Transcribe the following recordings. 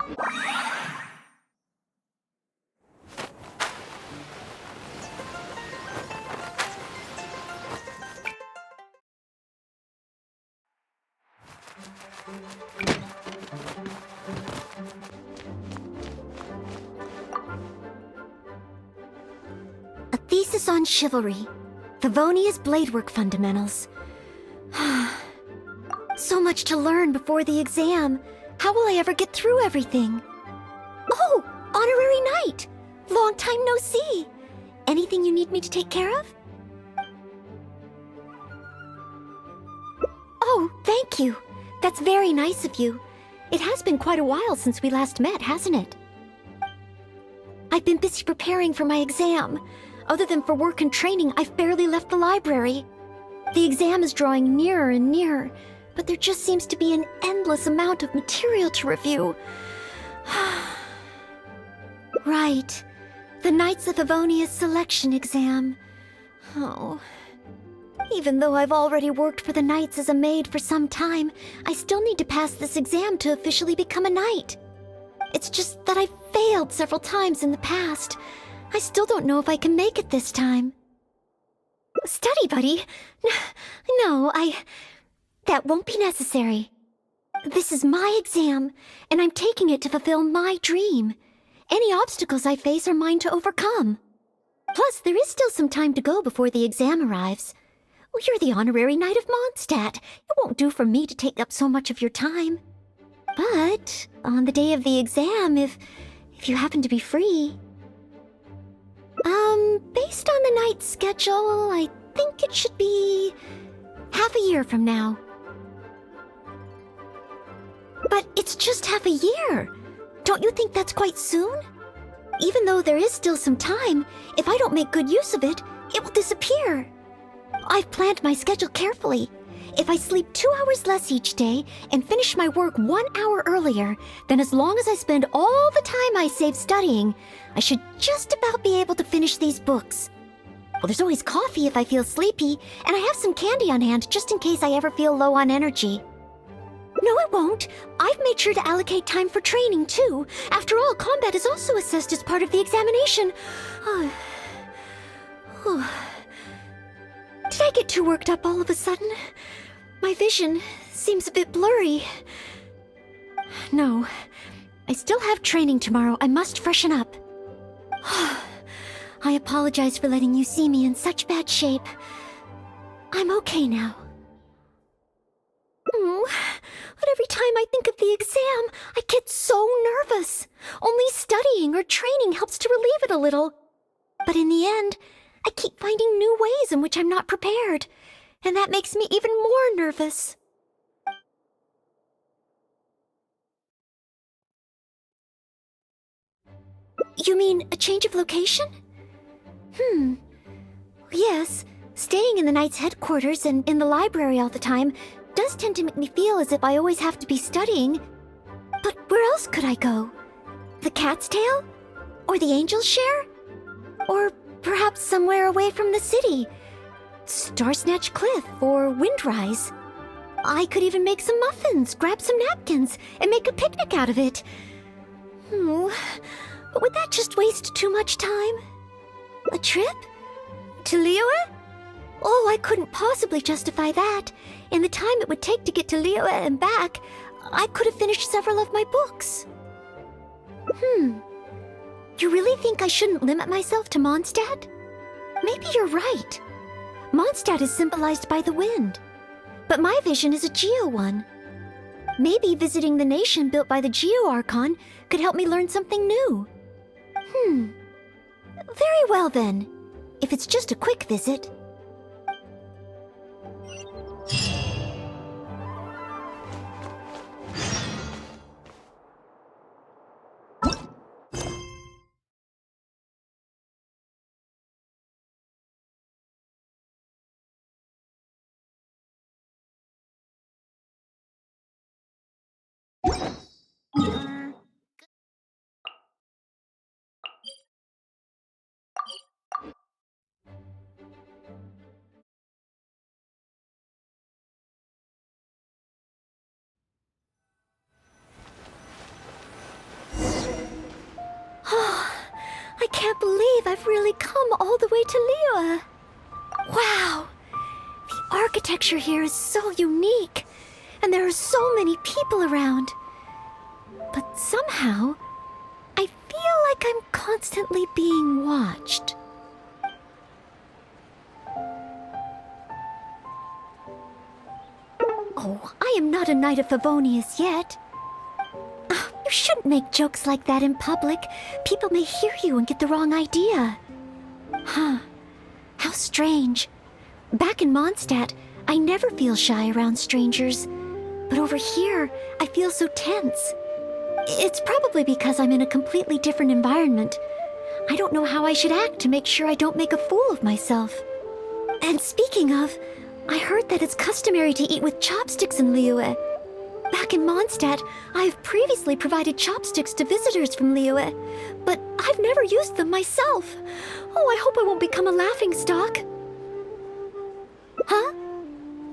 A thesis on chivalry. Favonia's bladework fundamentals. So much to learn before the exam. How will I ever get through everything? Oh, honorary knight! Long time no see. Anything you need me to take care of? Oh, thank you. That's very nice of you. It has been quite a while since we last met, hasn't it? I've been busy preparing for my exam. Other than for work and training, I've barely left the library. The exam is drawing nearer and nearer, but there just seems to be an endless amount of material to review. Right. The Knights of Favonia's selection exam. Oh. Even though I've already worked for the Knights as a maid for some time, I still need to pass this exam to officially become a knight. It's just that I've failed several times in the past. I still don't know if I can make it this time. Study buddy? No, that won't be necessary. This is my exam, and I'm taking it to fulfill my dream. Any obstacles I face are mine to overcome. Plus, there is still some time to go before the exam arrives. Well, you're the honorary knight of Mondstadt. It won't do for me to take up so much of your time. But on the day of the exam, if you happen to be free... Based on the night's schedule, I think it should be half a year from now. But it's just half a year. Don't you think that's quite soon? Even though there is still some time, if I don't make good use of it, it will disappear. I've planned my schedule carefully. If I sleep 2 hours less each day and finish my work 1 hour earlier, then as long as I spend all the time I save studying, I should just about be able to finish these books. Well, there's always coffee if I feel sleepy, and I have some candy on hand just in case I ever feel low on energy. No, it won't. I've made sure to allocate time for training, too. After all, combat is also assessed as part of the examination. Did I get too worked up all of a sudden? My vision seems a bit blurry. No, I still have training tomorrow. I must freshen up. I apologize for letting you see me in such bad shape. I'm okay now. But every time I think of the exam, I get so nervous. Only studying or training helps to relieve it a little. But in the end, I keep finding new ways in which I'm not prepared, and that makes me even more nervous. You mean a change of location? Yes, staying in the Knight's headquarters and in the library all the time does tend to make me feel as if I always have to be studying. But where else could I go? The Cat's Tail? Or the Angel's Share? Or perhaps somewhere away from the city? Starsnatch Cliff or Windrise? I could even make some muffins, grab some napkins, and make a picnic out of it. But would that just waste too much time? A trip? To Liyue? Oh, I couldn't possibly justify that. In the time it would take to get to Liyue and back, I could have finished several of my books. You really think I shouldn't limit myself to Mondstadt? Maybe you're right. Mondstadt is symbolized by the wind. But my vision is a Geo one. Maybe visiting the nation built by the Geo Archon could help me learn something new. Very well then. If it's just a quick visit. can't believe I've really come all the way to Liyue. Wow! The architecture here is so unique, and there are so many people around. But somehow, I feel like I'm constantly being watched. Oh, I am not a Knight of Favonius yet. You shouldn't make jokes like that in public. People may hear you and get the wrong idea. Huh. How strange. Back in Mondstadt, I never feel shy around strangers. But over here, I feel so tense. It's probably because I'm in a completely different environment. I don't know how I should act to make sure I don't make a fool of myself. And speaking of, I heard that it's customary to eat with chopsticks in Liyue. Back in Mondstadt, I have previously provided chopsticks to visitors from Liyue, but I've never used them myself. Oh, I hope I won't become a laughingstock. Huh?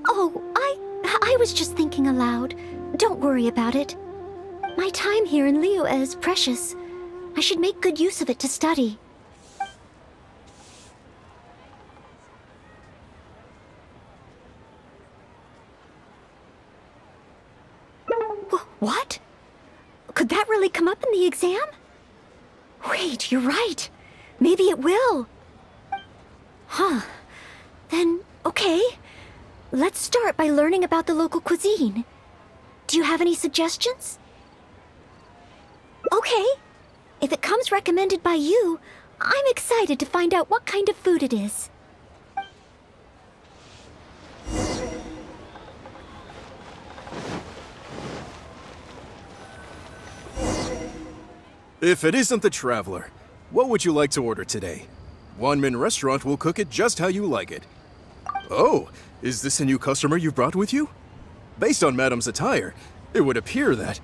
Oh, I was just thinking aloud. Don't worry about it. My time here in Liyue is precious. I should make good use of it to study. What? Could that really come up in the exam? Wait, you're right. Maybe it will. Huh. Then, okay. Let's start by learning about the local cuisine. Do you have any suggestions? Okay. If it comes recommended by you, I'm excited to find out what kind of food it is. If it isn't the Traveler, what would you like to order today? Wanmin Restaurant will cook it just how you like it. Oh, is this a new customer you've brought with you? Based on Madame's attire, it would appear that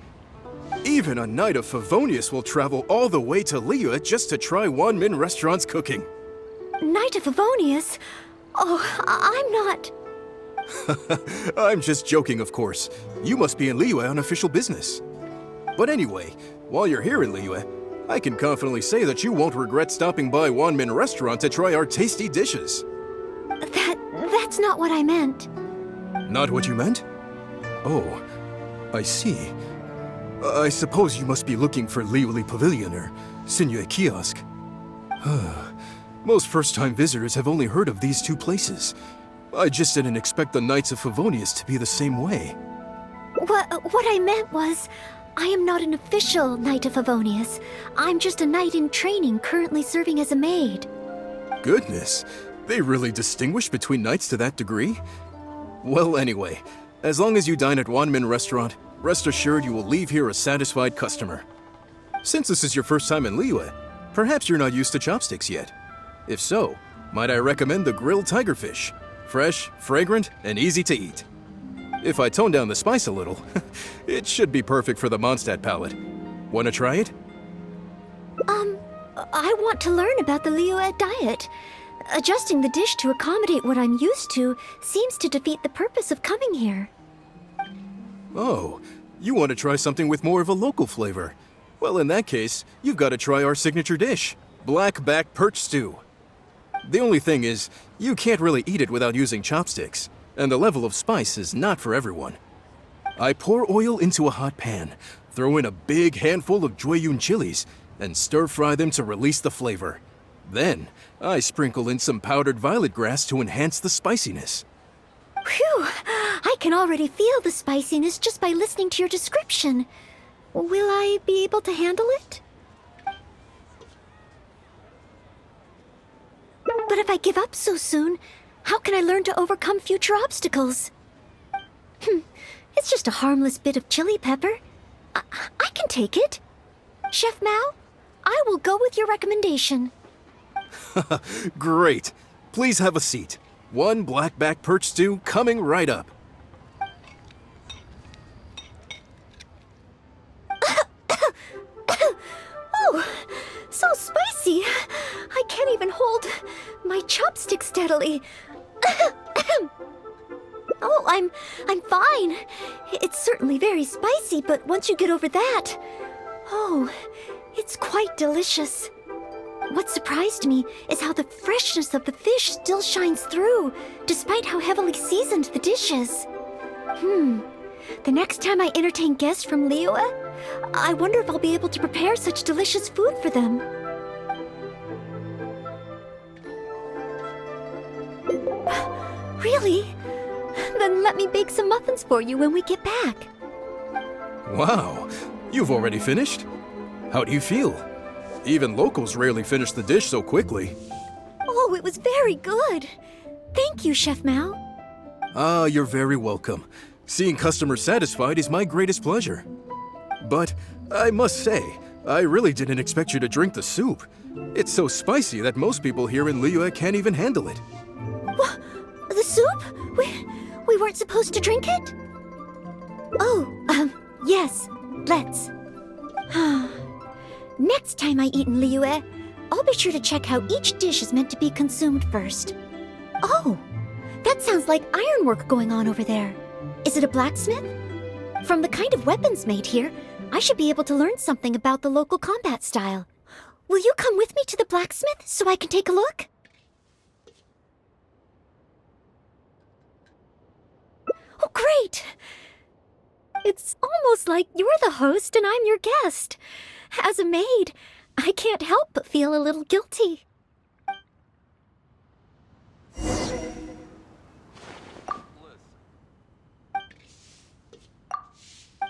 even a Knight of Favonius will travel all the way to Liyue just to try Wanmin Restaurant's cooking. Knight of Favonius? Oh, I'm not... I'm just joking, of course. You must be in Liyue on official business. But anyway, while you're here in Liyue, I can confidently say that you won't regret stopping by Wanmin Restaurant to try our tasty dishes. That's not what I meant. Not what you meant? Oh, I see. I suppose you must be looking for Liyue Pavilion or Sinyue Kiosk. Most first-time visitors have only heard of these two places. I just didn't expect the Knights of Favonius to be the same way. What I meant was, I am not an official Knight of Favonius. I'm just a knight in training currently serving as a maid. Goodness, they really distinguish between knights to that degree? Well, anyway, as long as you dine at Wanmin Restaurant, rest assured you will leave here a satisfied customer. Since this is your first time in Liyue, perhaps you're not used to chopsticks yet. If so, might I recommend the grilled tigerfish? Fresh, fragrant, and easy to eat. If I tone down the spice a little, it should be perfect for the Mondstadt palate. Wanna try it? I want to learn about the Liyue diet. Adjusting the dish to accommodate what I'm used to seems to defeat the purpose of coming here. Oh, you want to try something with more of a local flavor. Well, in that case, you've got to try our signature dish, black back perch stew. The only thing is, you can't really eat it without using chopsticks, and the level of spice is not for everyone. I pour oil into a hot pan, throw in a big handful of Jueyun chilies, and stir-fry them to release the flavor. Then, I sprinkle in some powdered violet grass to enhance the spiciness. Phew! I can already feel the spiciness just by listening to your description. Will I be able to handle it? But if I give up so soon, how can I learn to overcome future obstacles? It's just a harmless bit of chili pepper. I can take it. Chef Mao, I will go with your recommendation. Great. Please have a seat. One blackback perch stew coming right up. Oh, so spicy. I can't even hold my chopstick steadily. Oh, I'm fine. It's certainly very spicy, but once you get over that, oh, it's quite delicious. What surprised me is how the freshness of the fish still shines through, despite how heavily seasoned the dish is. The next time I entertain guests from Liyue, I wonder if I'll be able to prepare such delicious food for them. Really? Then let me bake some muffins for you when we get back. Wow, you've already finished? How do you feel? Even locals rarely finish the dish so quickly. Oh, it was very good. Thank you, Chef Mao. Ah, you're very welcome. Seeing customers satisfied is my greatest pleasure. But I must say, I really didn't expect you to drink the soup. It's so spicy that most people here in Liyue can't even handle it. What? The soup? We weren't supposed to drink it? Oh, yes, let's. Next time I eat in Liyue, I'll be sure to check how each dish is meant to be consumed first. Oh, that sounds like ironwork going on over there. Is it a blacksmith? From the kind of weapons made here, I should be able to learn something about the local combat style. Will you come with me to the blacksmith so I can take a look? Oh, great! It's almost like you're the host and I'm your guest. As a maid, I can't help but feel a little guilty.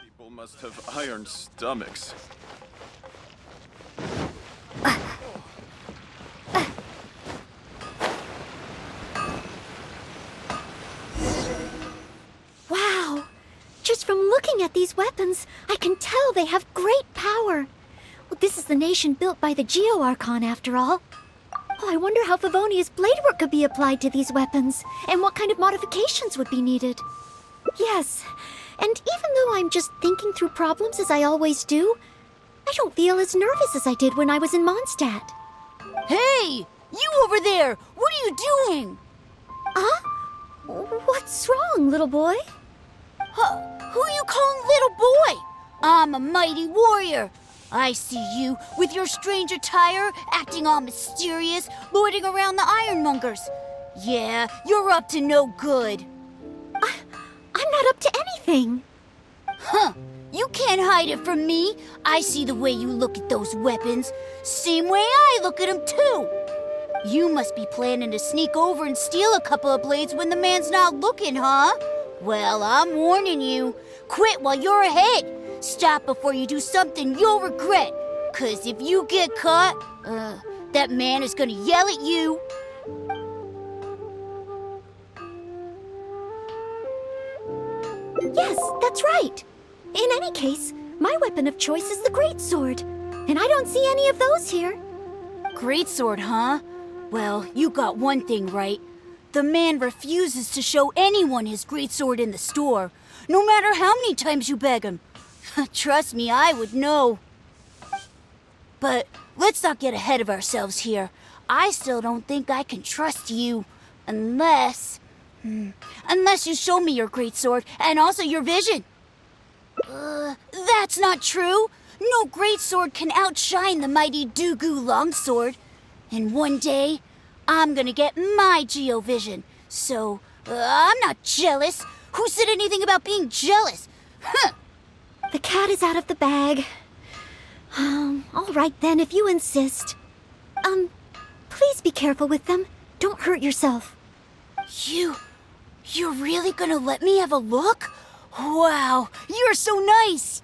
People must have iron stomachs. Wow! Just from looking at these weapons, I can tell they have great power. Well, this is the nation built by the Geo-Archon, after all. Oh, I wonder how Favonia's bladework could be applied to these weapons, and what kind of modifications would be needed. Yes, and even though I'm just thinking through problems as I always do, I don't feel as nervous as I did when I was in Mondstadt. Hey! You over there! What are you doing? Huh? What's wrong, little boy? Who are you calling little boy? I'm a mighty warrior. I see you with your strange attire, acting all mysterious, lording around the ironmongers. Yeah, you're up to no good. I'm not up to anything. Huh. You can't hide it from me. I see the way you look at those weapons. Same way I look at them, too. You must be planning to sneak over and steal a couple of blades when the man's not looking, huh? Well, I'm warning you. Quit while you're ahead. Stop before you do something you'll regret. 'Cause if you get caught, that man is gonna yell at you. Yes, that's right. In any case, my weapon of choice is the greatsword, and I don't see any of those here. Greatsword, huh? Well, you got one thing right. The man refuses to show anyone his greatsword in the store, no matter how many times you beg him. Trust me, I would know. But let's not get ahead of ourselves here. I still don't think I can trust you, unless you show me your greatsword and also your vision. That's not true. No greatsword can outshine the mighty Dugu longsword. And one day, I'm gonna get my Geo-vision. So, I'm not jealous. Who said anything about being jealous? Huh. The cat is out of the bag. All right then, if you insist. Please be careful with them. Don't hurt yourself. You're really gonna let me have a look? Wow, you're so nice!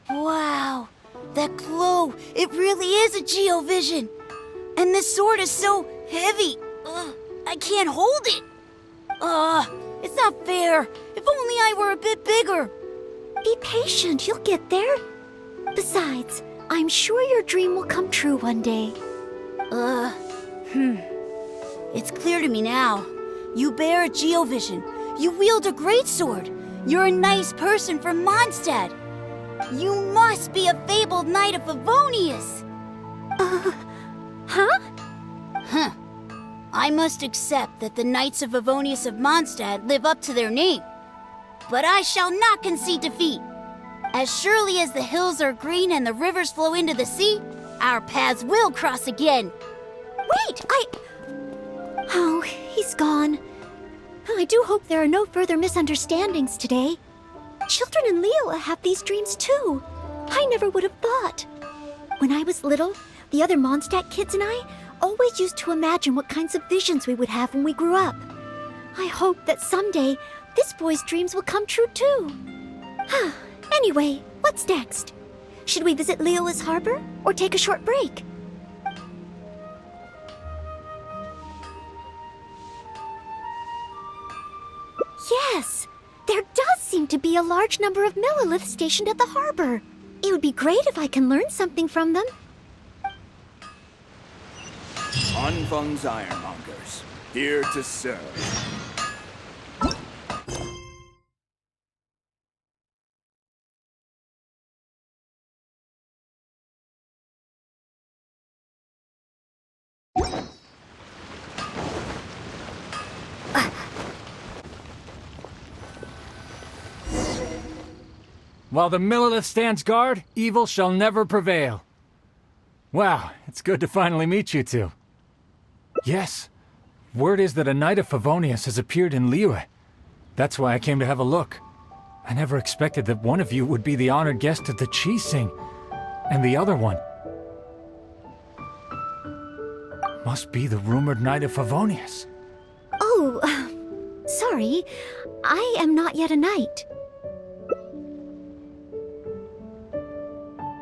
Wow, that glow, it really is a Geo-vision. And this sword is so heavy, I can't hold it. It's not fair. If only I were a bit bigger. Be patient, you'll get there. Besides, I'm sure your dream will come true one day. It's clear to me now. You bear a Geo-vision. You wield a greatsword. You're a nice person from Mondstadt. You must be a fabled knight of Favonius. Huh? Huh. I must accept that the Knights of Favonius of Mondstadt live up to their name. But I shall not concede defeat. As surely as the hills are green and the rivers flow into the sea, our paths will cross again. Wait, Oh, he's gone. I do hope there are no further misunderstandings today. Children in Liyue have these dreams too. I never would have thought. When I was little, the other Mondstadt kids and I always used to imagine what kinds of visions we would have when we grew up. I hope that someday this boy's dreams will come true too. Anyway, what's next? Should we visit Liyue's harbor or take a short break? Yes, there does seem to be a large number of Milliliths stationed at the harbor. It would be great if I can learn something from them. Anfang's Ironmongers, here to serve. While the Millilith stands guard, evil shall never prevail. Wow, it's good to finally meet you two. Yes, word is that a Knight of Favonius has appeared in Liyue. That's why I came to have a look. I never expected that one of you would be the honored guest at the Chi-Sing, and the other one must be the rumored Knight of Favonius. Oh, sorry. I am not yet a knight.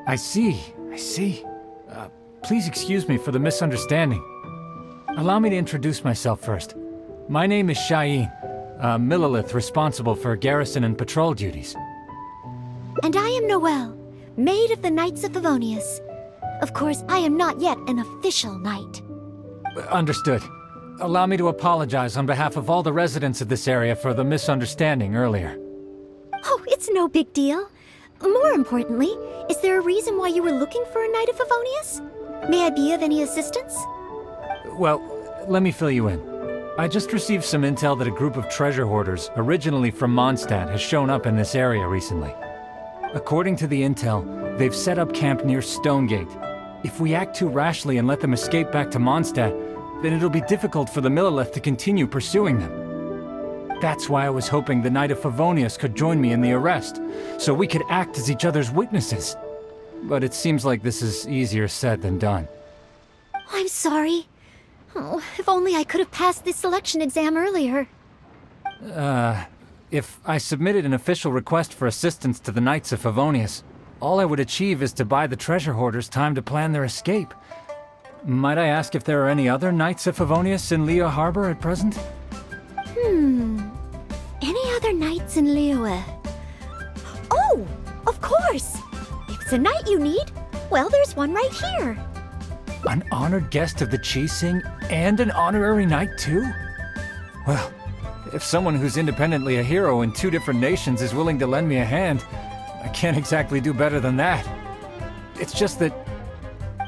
I see. Please excuse me for the misunderstanding. Allow me to introduce myself first. My name is Shayin, a Millilith responsible for garrison and patrol duties. And I am Noelle, maid of the Knights of Favonius. Of course, I am not yet an official knight. Understood. Allow me to apologize on behalf of all the residents of this area for the misunderstanding earlier. Oh, it's no big deal. More importantly, is there a reason why you were looking for a Knight of Favonius? May I be of any assistance? Well, let me fill you in. I just received some intel that a group of treasure hoarders, originally from Mondstadt, has shown up in this area recently. According to the intel, they've set up camp near Stonegate. If we act too rashly and let them escape back to Mondstadt, then it'll be difficult for the Millilith to continue pursuing them. That's why I was hoping the Knight of Favonius could join me in the arrest, so we could act as each other's witnesses. But it seems like this is easier said than done. I'm sorry. Oh, if only I could have passed this selection exam earlier. If I submitted an official request for assistance to the Knights of Favonius, all I would achieve is to buy the treasure hoarders time to plan their escape. Might I ask if there are any other Knights of Favonius in Liyue Harbor at present? Any other knights in Liyue? Oh, of course! If it's a knight you need, well, there's one right here. An honored guest of the Chi-Sing and an honorary knight too? Well, if someone who's independently a hero in two different nations is willing to lend me a hand, I can't exactly do better than that. It's just that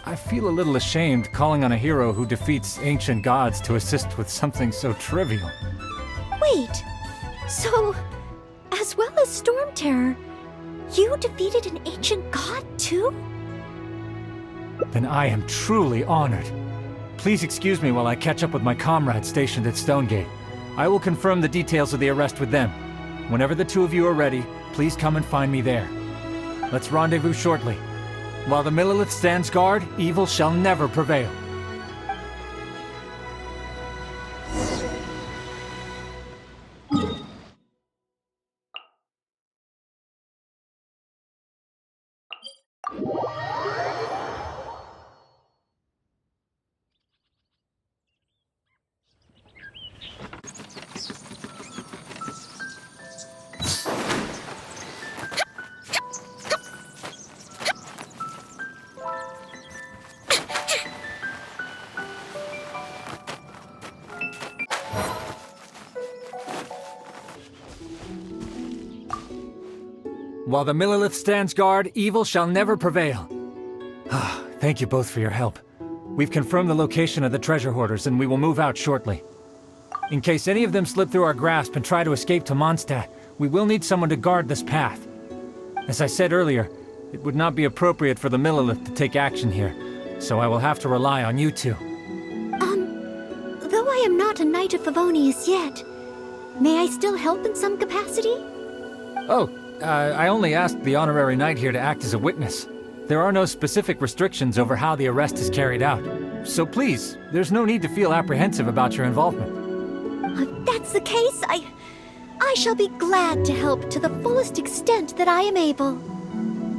I feel a little ashamed calling on a hero who defeats ancient gods to assist with something so trivial. Wait, so, as well as Storm Terror, you defeated an ancient god too? Then I am truly honored. Please excuse me while I catch up with my comrades stationed at Stonegate. I will confirm the details of the arrest with them. Whenever the two of you are ready, please come and find me there. Let's rendezvous shortly. While the Millilith stands guard, evil shall never prevail. While the Millilith stands guard, evil shall never prevail. Thank you both for your help. We've confirmed the location of the treasure hoarders, and we will move out shortly. In case any of them slip through our grasp and try to escape to Mondstadt, we will need someone to guard this path. As I said earlier, it would not be appropriate for the Millilith to take action here, so I will have to rely on you two. Though I am not a Knight of Favonius yet, may I still help in some capacity? I only asked the honorary knight here to act as a witness. There are no specific restrictions over how the arrest is carried out. So please, there's no need to feel apprehensive about your involvement. If that's the case, I shall be glad to help to the fullest extent that I am able.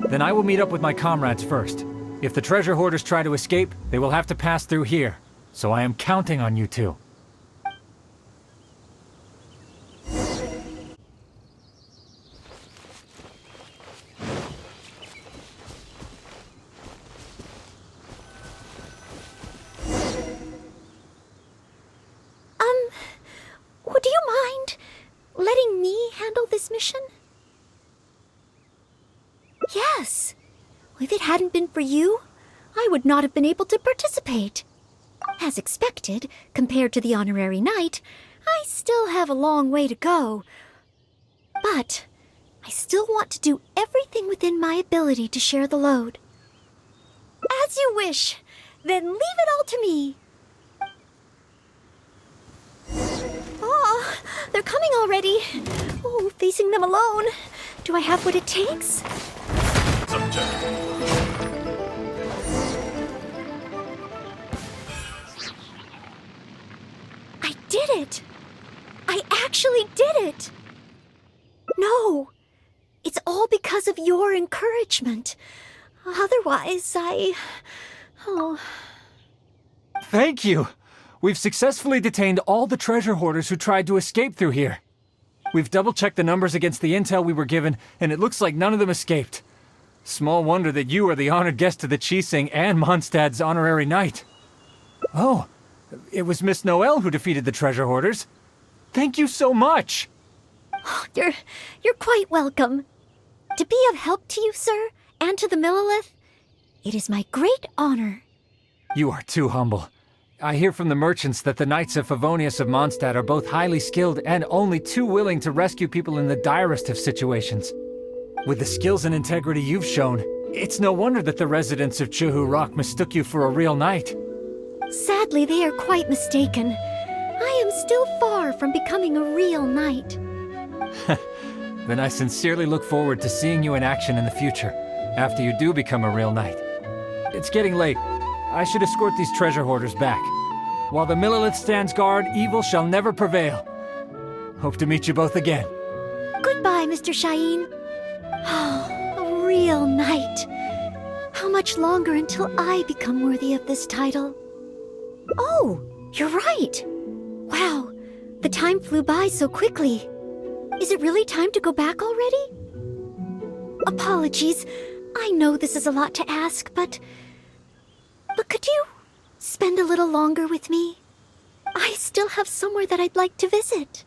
Then I will meet up with my comrades first. If the treasure hoarders try to escape, they will have to pass through here. So I am counting on you two. Would you mind letting me handle this mission? Yes. If it hadn't been for you, I would not have been able to participate. As expected, compared to the honorary knight, I still have a long way to go. But I still want to do everything within my ability to share the load. As you wish. Then leave it all to me. Oh, they're coming already. Oh, facing them alone. Do I have what it takes? I did it! I actually did it! No! It's all because of your encouragement. Otherwise, Oh. Thank you! We've successfully detained all the treasure hoarders who tried to escape through here. We've double-checked the numbers against the intel we were given, and it looks like none of them escaped. Small wonder that you are the honored guest of the Qixing and Mondstadt's honorary knight. Oh, it was Miss Noelle who defeated the treasure hoarders. Thank you so much! You're quite welcome. To be of help to you, sir, and to the Millilith, it is my great honor. You are too humble. I hear from the merchants that the Knights of Favonius of Mondstadt are both highly skilled and only too willing to rescue people in the direst of situations. With the skills and integrity you've shown, it's no wonder that the residents of Chuhu Rock mistook you for a real knight. Sadly, they are quite mistaken. I am still far from becoming a real knight. Then I sincerely look forward to seeing you in action in the future, after you do become a real knight. It's getting late. I should escort these treasure hoarders back. While the Millilith stands guard, evil shall never prevail. Hope to meet you both again. Goodbye, Mr. Shaheen. Oh, a real knight. How much longer until I become worthy of this title? Oh, you're right. Wow, the time flew by so quickly. Is it really time to go back already? Apologies. I know this is a lot to ask, but could you spend a little longer with me? I still have somewhere that I'd like to visit.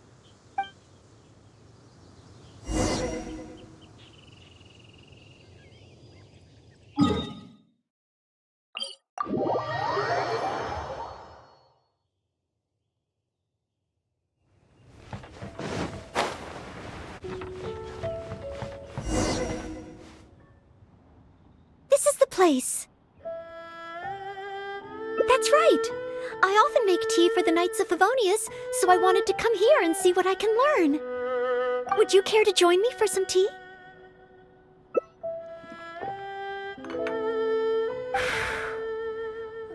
This is the place. That's right. I often make tea for the Knights of Favonius, so I wanted to come here and see what I can learn. Would you care to join me for some tea?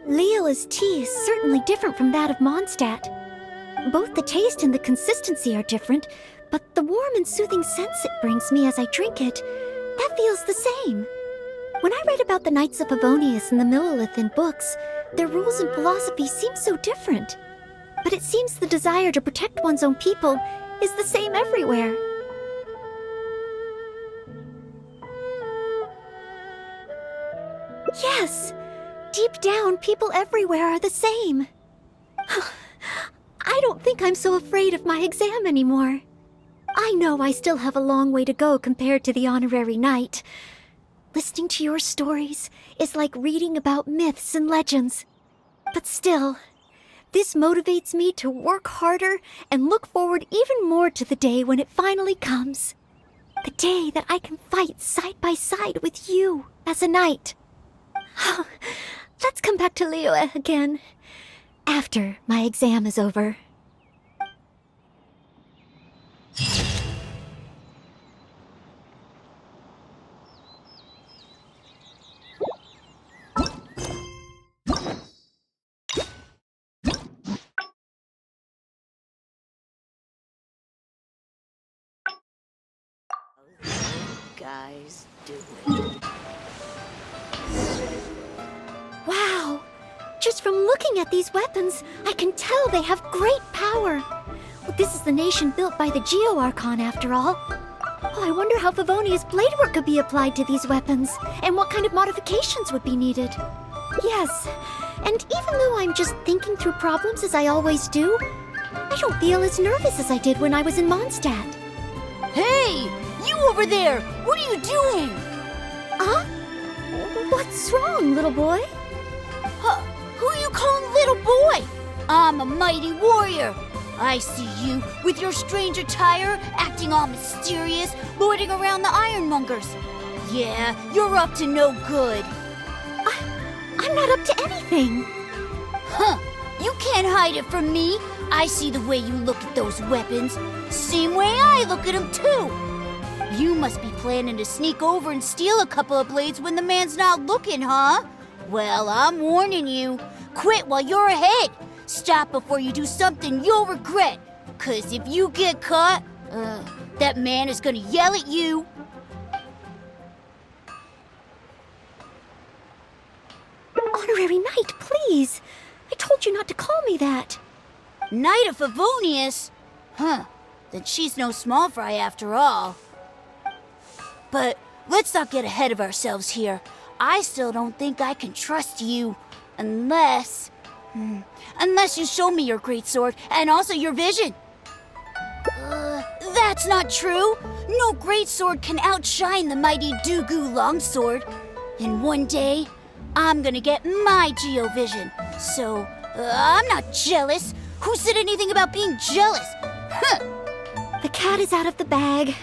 Leela's tea is certainly different from that of Mondstadt. Both the taste and the consistency are different, but the warm and soothing sense it brings me as I drink it, that feels the same. When I read about the Knights of Favonius and the Millilith in books, their rules and philosophies seem so different. But it seems the desire to protect one's own people is the same everywhere. Yes! Deep down, people everywhere are the same. I don't think I'm so afraid of my exam anymore. I know I still have a long way to go compared to the honorary knight. Listening to your stories is like reading about myths and legends. But still, this motivates me to work harder and look forward even more to the day when it finally comes. The day that I can fight side by side with you as a knight. Let's come back to Liyue again. After my exam is over. Guys, do it. Wow! Just from looking at these weapons, I can tell they have great power. Well, this is the nation built by the Geo-Archon, after all. Oh, I wonder how Favonia's blade work could be applied to these weapons, and what kind of modifications would be needed. Yes, and even though I'm just thinking through problems as I always do, I don't feel as nervous as I did when I was in Mondstadt. Hey! You over there! What are you doing? Huh? What's wrong, little boy? Who are you calling little boy? I'm a mighty warrior. I see you with your strange attire, acting all mysterious, lording around the ironmongers. Yeah, you're up to no good. I'm not up to anything. Huh, you can't hide it from me. I see the way you look at those weapons. Same way I look at them too. You must be planning to sneak over and steal a couple of blades when the man's not looking, huh? Well, I'm warning you. Quit while you're ahead. Stop before you do something you'll regret. 'Cause if you get caught, that man is gonna yell at you. Honorary Knight, please. I told you not to call me that. Knight of Favonius? Huh, then she's no small fry after all. But let's not get ahead of ourselves here. I still don't think I can trust you unless you show me your greatsword and also your vision. That's not true. No greatsword can outshine the mighty Dugu longsword. And one day, I'm gonna get my Geovision. So, I'm not jealous. Who said anything about being jealous? Huh. The cat is out of the bag.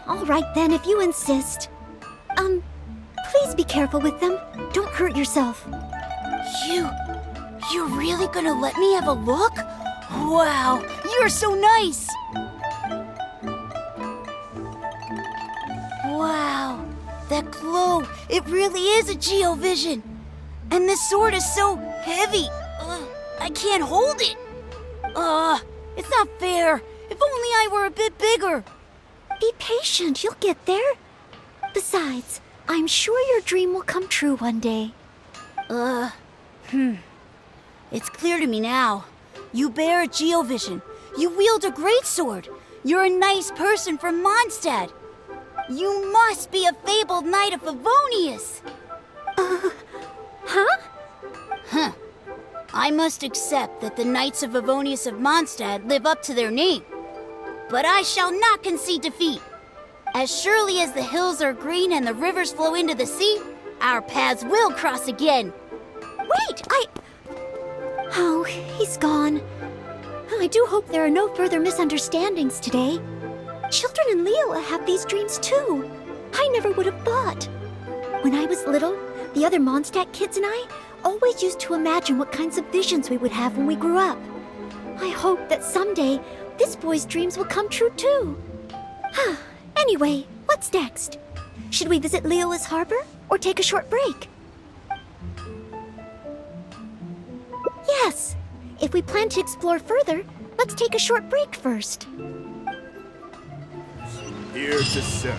All right then, if you insist. Please be careful with them. Don't hurt yourself. You're really gonna let me have a look? Wow, you're so nice! Wow, that glow, it really is a Geovision. And this sword is so heavy, I can't hold it. It's not fair. If only I were a bit bigger. Be patient, you'll get there. Besides, I'm sure your dream will come true one day. It's clear to me now. You bear a Geovision. You wield a greatsword. You're a nice person from Mondstadt. You must be a fabled knight of Favonius. Huh? I must accept that the Knights of Favonius of Mondstadt live up to their name. But I shall not concede defeat. As surely as the hills are green and the rivers flow into the sea, our paths will cross again. Wait, Oh, he's gone. I do hope there are no further misunderstandings today. Children in Liyue have these dreams too. I never would have thought. When I was little, the other Mondstadt kids and I always used to imagine what kinds of visions we would have when we grew up. I hope that someday this boy's dreams will come true too. Anyway, what's next? Should we visit Liyue's harbor or take a short break? Yes. If we plan to explore further, let's take a short break first. Here to serve.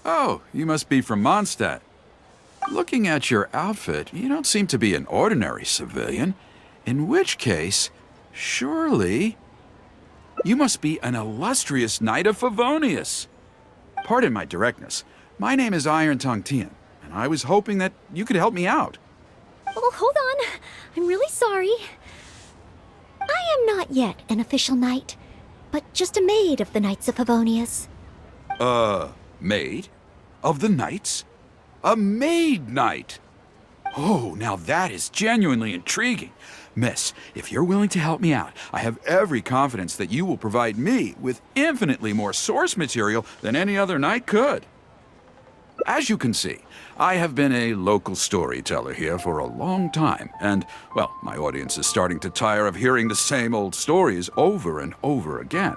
Oh, you must be from Mondstadt. Looking at your outfit, you don't seem to be an ordinary civilian. In which case, surely, you must be an illustrious knight of Favonius. Pardon my directness. My name is Iron Tongue Tian, and I was hoping that you could help me out. Oh, hold on. I'm really sorry. I am not yet an official knight, but just a maid of the Knights of Favonius. Maid? Of the knights? A maid knight? Oh, now that is genuinely intriguing. Miss, if you're willing to help me out, I have every confidence that you will provide me with infinitely more source material than any other knight could. As you can see, I have been a local storyteller here for a long time, and, well, my audience is starting to tire of hearing the same old stories over and over again.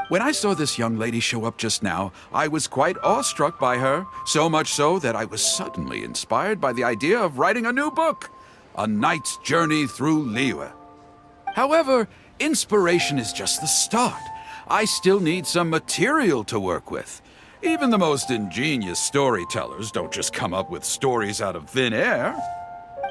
When I saw this young lady show up just now, I was quite awestruck by her, so much so that I was suddenly inspired by the idea of writing a new book, A Knight's Journey Through Liyue. However, inspiration is just the start. I still need some material to work with. Even the most ingenious storytellers don't just come up with stories out of thin air.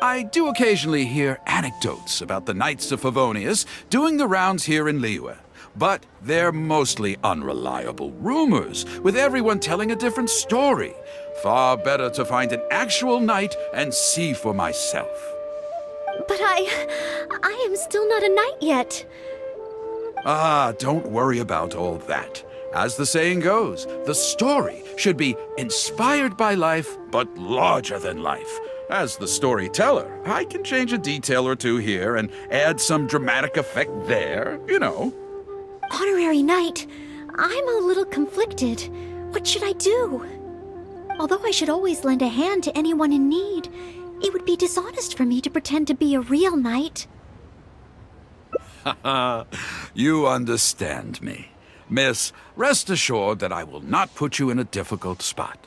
I do occasionally hear anecdotes about the Knights of Favonius doing the rounds here in Liyue, but they're mostly unreliable rumors, with everyone telling a different story. Far better to find an actual knight and see for myself. But I am still not a knight yet. Ah, don't worry about all that. As the saying goes, the story should be inspired by life, but larger than life. As the storyteller, I can change a detail or two here and add some dramatic effect there, you know. Honorary knight, I'm a little conflicted. What should I do? Although I should always lend a hand to anyone in need, it would be dishonest for me to pretend to be a real knight. You understand me. Miss, rest assured that I will not put you in a difficult spot.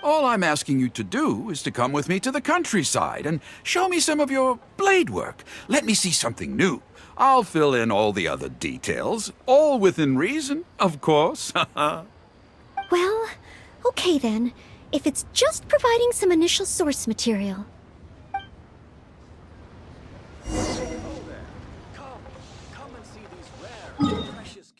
All I'm asking you to do is to come with me to the countryside and show me some of your blade work. Let me see something new. I'll fill in all the other details, all within reason, of course. Well, okay then, if it's just providing some initial source material. Come and see these rare and precious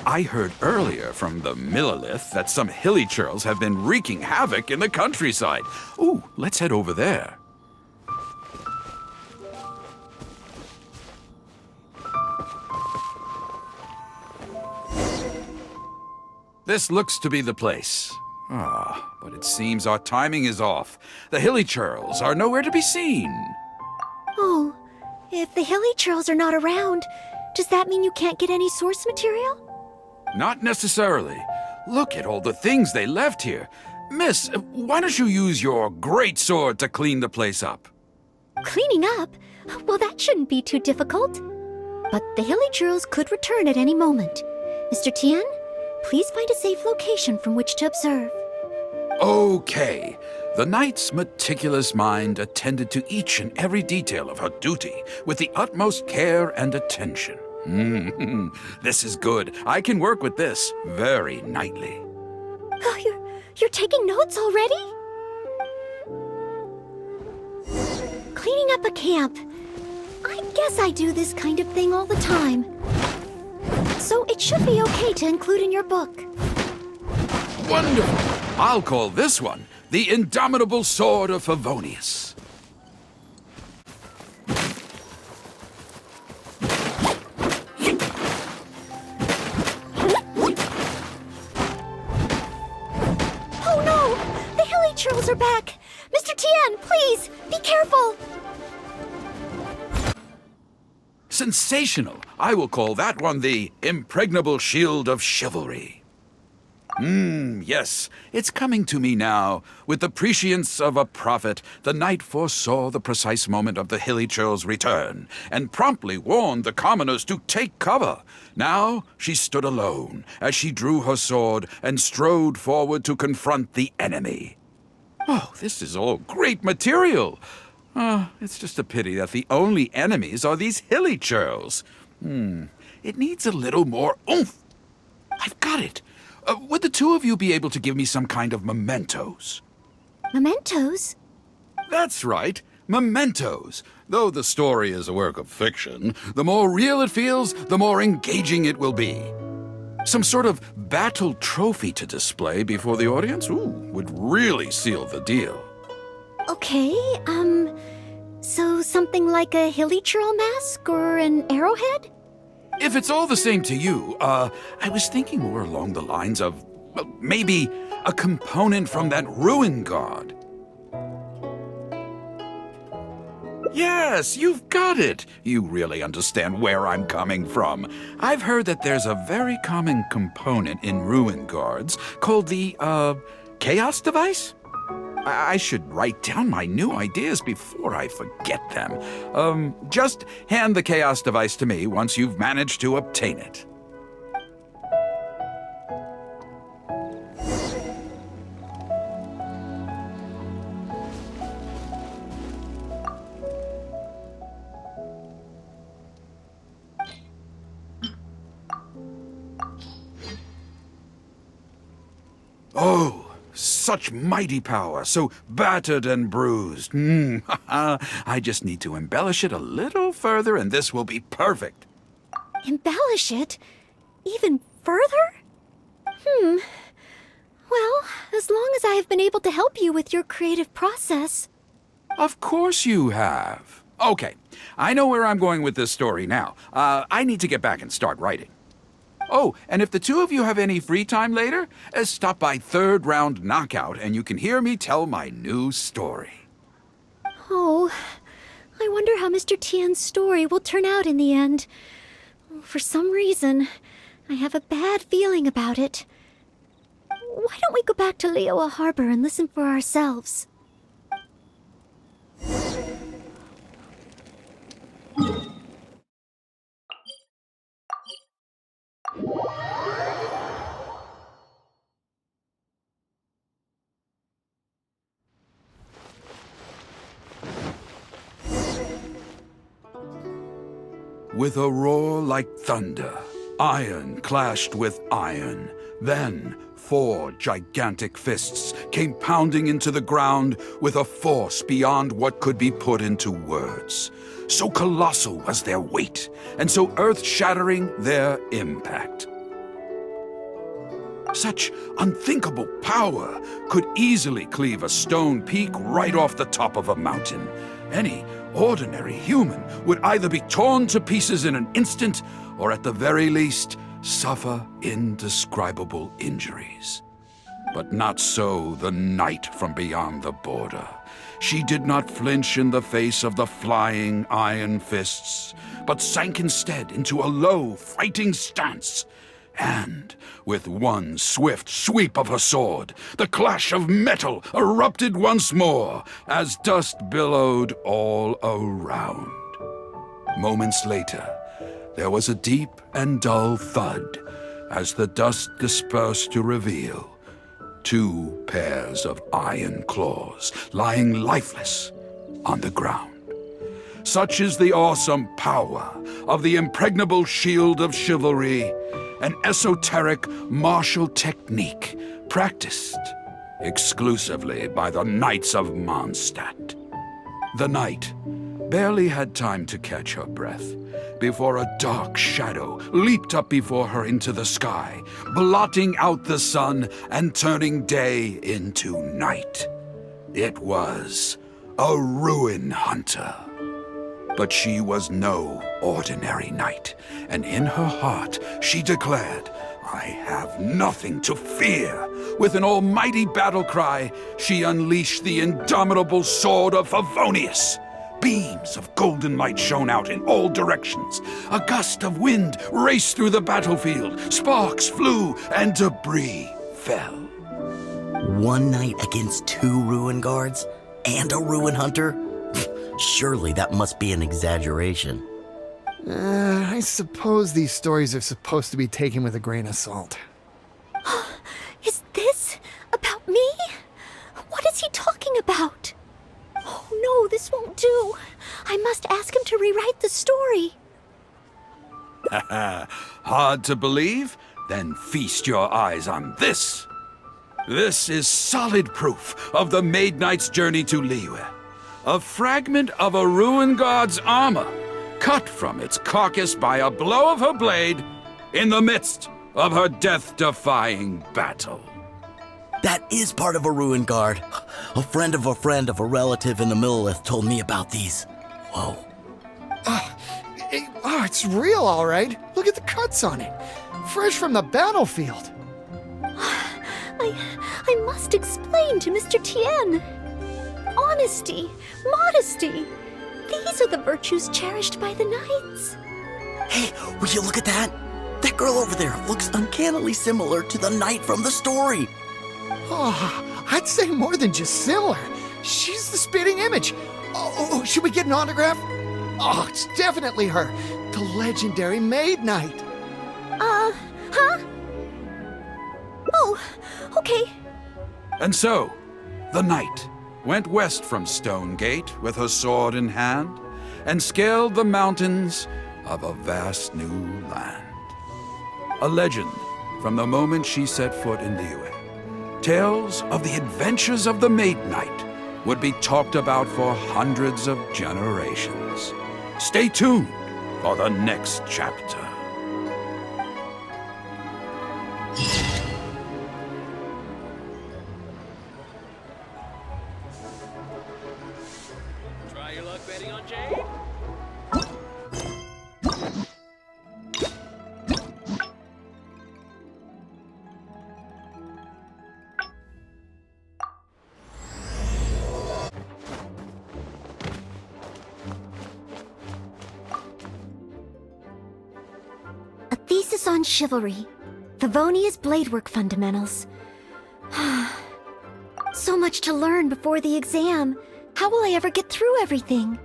I heard earlier from the Millilith that some hilly churls have been wreaking havoc in the countryside. Ooh, let's head over there. This looks to be the place. Ah, but it seems our timing is off. The hilly churls are nowhere to be seen. Oh, if the hilly churls are not around, does that mean you can't get any source material? Not necessarily. Look at all the things they left here. Miss, why don't you use your great sword to clean the place up? Cleaning up? Well, that shouldn't be too difficult. But the hilly churls could return at any moment. Mr. Tian, please find a safe location from which to observe. Okay. The knight's meticulous mind attended to each and every detail of her duty with the utmost care and attention. This is good. I can work with this very knightly. Oh, you're taking notes already? Cleaning up a camp. I guess I do this kind of thing all the time. So it should be okay to include in your book. Wonderful. I'll call this one the Indomitable Sword of Favonius. Oh no! The hilly churls are back! Mr. Tian, please, be careful! Sensational. I will call that one the Impregnable Shield of Chivalry. Yes, it's coming to me now. With the prescience of a prophet, the knight foresaw the precise moment of the hilly churl's return, and promptly warned the commoners to take cover. Now she stood alone, as she drew her sword and strode forward to confront the enemy. Oh, this is all great material. It's just a pity that the only enemies are these hilly churls. It needs a little more oomph. I've got it. Would the two of you be able to give me some kind of mementos? Mementos? That's right. Mementos. Though the story is a work of fiction, the more real it feels, the more engaging it will be. Some sort of battle trophy to display before the audience, would really seal the deal. Okay, so something like a hilly churl mask or an arrowhead? If it's all the same to you, I was thinking more along the lines of, well, maybe a component from that ruin god. Yes, you've got it. You really understand where I'm coming from. I've heard that there's a very common component in ruin guards called the, chaos device? I should write down my new ideas before I forget them. Just hand the chaos device to me once you've managed to obtain it. Oh, such mighty power, so battered and bruised. I just need to embellish it a little further and this will be perfect. Embellish it? Even further? Well, as long as I have been able to help you with your creative process. Of course you have. Okay, I know where I'm going with this story now. I need to get back and start writing. Oh, and if the two of you have any free time later, stop by Third Round Knockout and you can hear me tell my new story. Oh, I wonder how Mr. Tian's story will turn out in the end. For some reason, I have a bad feeling about it. Why don't we go back to Liyue Harbor and listen for ourselves? With a roar like thunder, iron clashed with iron. Then 4 gigantic fists came pounding into the ground with a force beyond what could be put into words. So colossal was their weight, and so earth-shattering their impact. Such unthinkable power could easily cleave a stone peak right off the top of a mountain. Any ordinary human would either be torn to pieces in an instant, or at the very least, suffer indescribable injuries. But not so the knight from beyond the border. She did not flinch in the face of the flying iron fists, but sank instead into a low, fighting stance. And, with one swift sweep of her sword, the clash of metal erupted once more as dust billowed all around. Moments later, there was a deep and dull thud as the dust dispersed to reveal 2 pairs of iron claws lying lifeless on the ground. Such is the awesome power of the impregnable shield of chivalry, an esoteric martial technique practiced exclusively by the Knights of Mondstadt. The knight barely had time to catch her breath before a dark shadow leaped up before her into the sky, blotting out the sun and turning day into night. It was a ruin hunter. But she was no ordinary knight, and in her heart she declared, "I have nothing to fear." With an almighty battle cry, she unleashed the indomitable sword of Favonius. Beams of golden light shone out in all directions. A gust of wind raced through the battlefield. Sparks flew and debris fell. One knight against 2 ruin guards? And a ruin hunter? Surely that must be an exaggeration. I suppose these stories are supposed to be taken with a grain of salt. Is this about me? What is he talking about? Oh no, this won't do. I must ask him to rewrite the story. Hard to believe? Then feast your eyes on this. This is solid proof of the Maid Knight's journey to Liyue. a fragment of a ruin god's armor, cut from its carcass by a blow of her blade in the midst of her death-defying battle. That is part of a ruin guard. A friend of a relative in the Millelith told me about these. Whoa. It's real, all right. Look at the cuts on it. Fresh from the battlefield. I must explain to Mr. Tien. Honesty, modesty. These are the virtues cherished by the knights. Hey, will you look at that? That girl over there looks uncannily similar to the knight from the story. Oh, I'd say more than just similar. She's the spitting image. Oh, should we get an autograph? Oh, it's definitely her. The legendary Maid Knight. Huh? Oh, okay. And so, the knight went west from Stonegate with her sword in hand and scaled the mountains of a vast new land. A legend from the moment she set foot in Liyue. Tales of the adventures of the Maid Knight would be talked about for hundreds of generations. Stay tuned for the next chapter. Try your luck betting on Jade? A thesis on chivalry. Favonia's bladework fundamentals. So much to learn before the exam. How will I ever get through everything?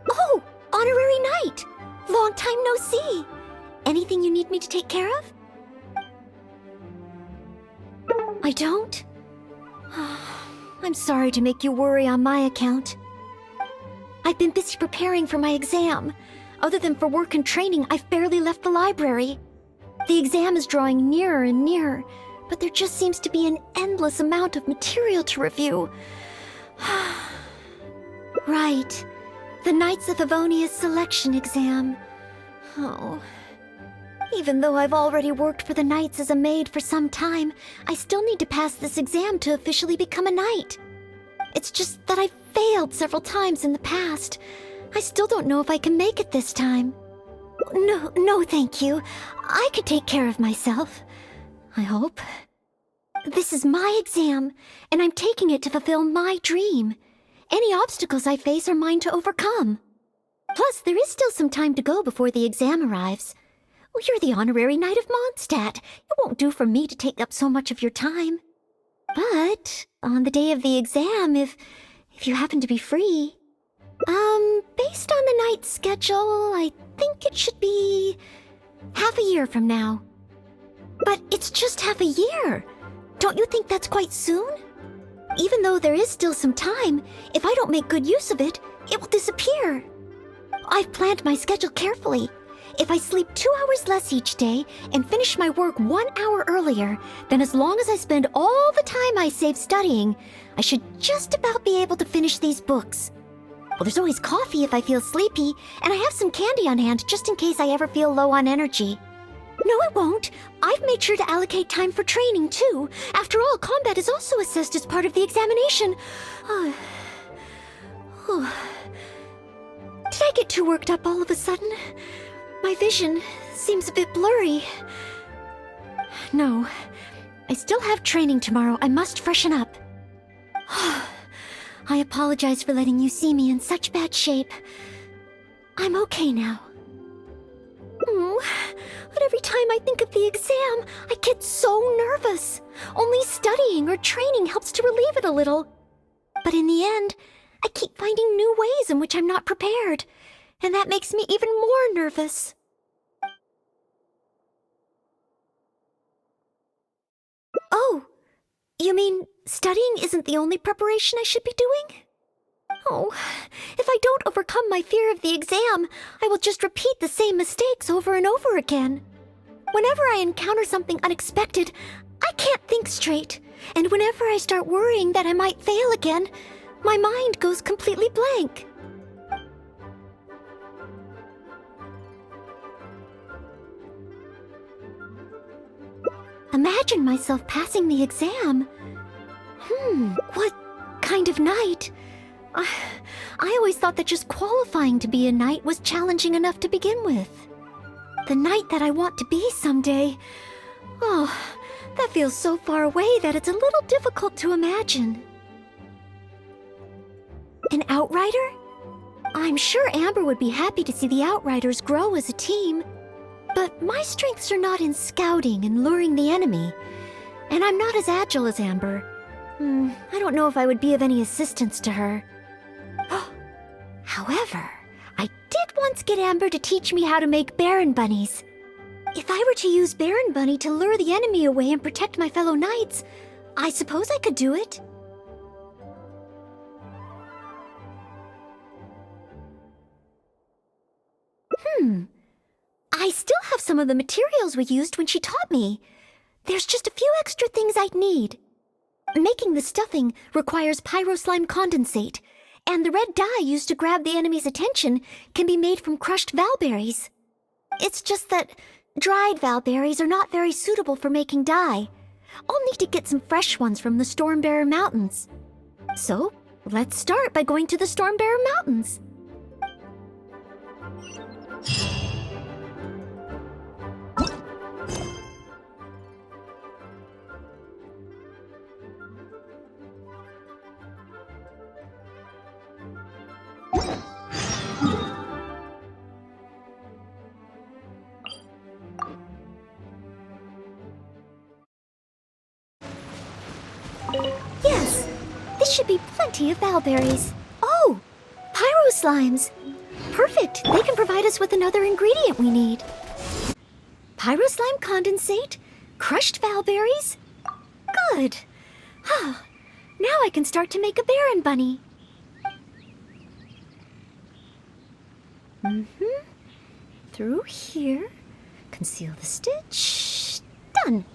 Oh, honorary knight. Long time no see. Anything you need me to take care of? I don't? I'm sorry to make you worry on my account. I've been busy preparing for my exam. Other than for work and training, I've barely left the library. The exam is drawing nearer and nearer, but there just seems to be an endless amount of material to review. Right. The Knights of Favonia's selection exam. Oh. Even though I've already worked for the Knights as a maid for some time, I still need to pass this exam to officially become a knight. It's just that I've failed several times in the past. I still don't know if I can make it this time. No, thank you. I could take care of myself. I hope. This is my exam, and I'm taking it to fulfill my dream. Any obstacles I face are mine to overcome. Plus, there is still some time to go before the exam arrives. Well, you're the honorary knight of Mondstadt. It won't do for me to take up so much of your time. But on the day of the exam, if you happen to be free... based on the night's schedule, I think it should be half a year from now. But it's just half a year. Don't you think that's quite soon? Even though there is still some time, if I don't make good use of it, it will disappear. I've planned my schedule carefully. If I sleep 2 hours less each day and finish my work 1 hour earlier, then as long as I spend all the time I save studying, I should just about be able to finish these books. Well, there's always coffee if I feel sleepy, and I have some candy on hand just in case I ever feel low on energy. No, it won't. I've made sure to allocate time for training, too. After all, combat is also assessed as part of the examination. Did I get too worked up all of a sudden? My vision seems a bit blurry. No, I still have training tomorrow. I must freshen up. I apologize for letting you see me in such bad shape. I'm okay now. But every time I think of the exam, I get so nervous. Only studying or training helps to relieve it a little. But in the end, I keep finding new ways in which I'm not prepared. And that makes me even more nervous. Oh, you mean studying isn't the only preparation I should be doing? Oh, if I don't overcome my fear of the exam, I will just repeat the same mistakes over and over again. Whenever I encounter something unexpected, I can't think straight. And whenever I start worrying that I might fail again, My mind goes completely blank. Imagine myself passing the exam. What kind of knight? I always thought that just qualifying to be a knight was challenging enough to begin with. The knight that I want to be someday. Oh, that feels so far away that it's a little difficult to imagine. An outrider? I'm sure Amber would be happy to see the outriders grow as a team. But my strengths are not in scouting and luring the enemy. And I'm not as agile as Amber. I don't know if I would be of any assistance to her. However, I did once get Amber to teach me how to make Baron Bunnies. If I were to use Baron Bunny to lure the enemy away and protect my fellow knights, I suppose I could do it. I still have some of the materials we used when she taught me. There's just a few extra things I'd need. Making the stuffing requires pyro slime condensate, and the red dye used to grab the enemy's attention can be made from crushed valberries. It's just that dried valberries are not very suitable for making dye. I'll need to get some fresh ones from the Stormbearer Mountains. So, let's start by going to the Stormbearer Mountains. Yes, this should be plenty of valberries. Oh, pyro slimes. Perfect, they can provide us with another ingredient we need. Pyro slime condensate, crushed valberries. Good. Now I can start to make a Baron Bunny. Through here, conceal the stitch. Done.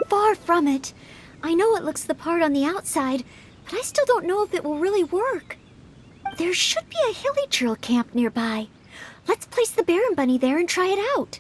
Far from it. I know it looks the part on the outside, but I still don't know if it will really work. There should be a hilly trail camp nearby. Let's place the Baron Bunny there and try it out.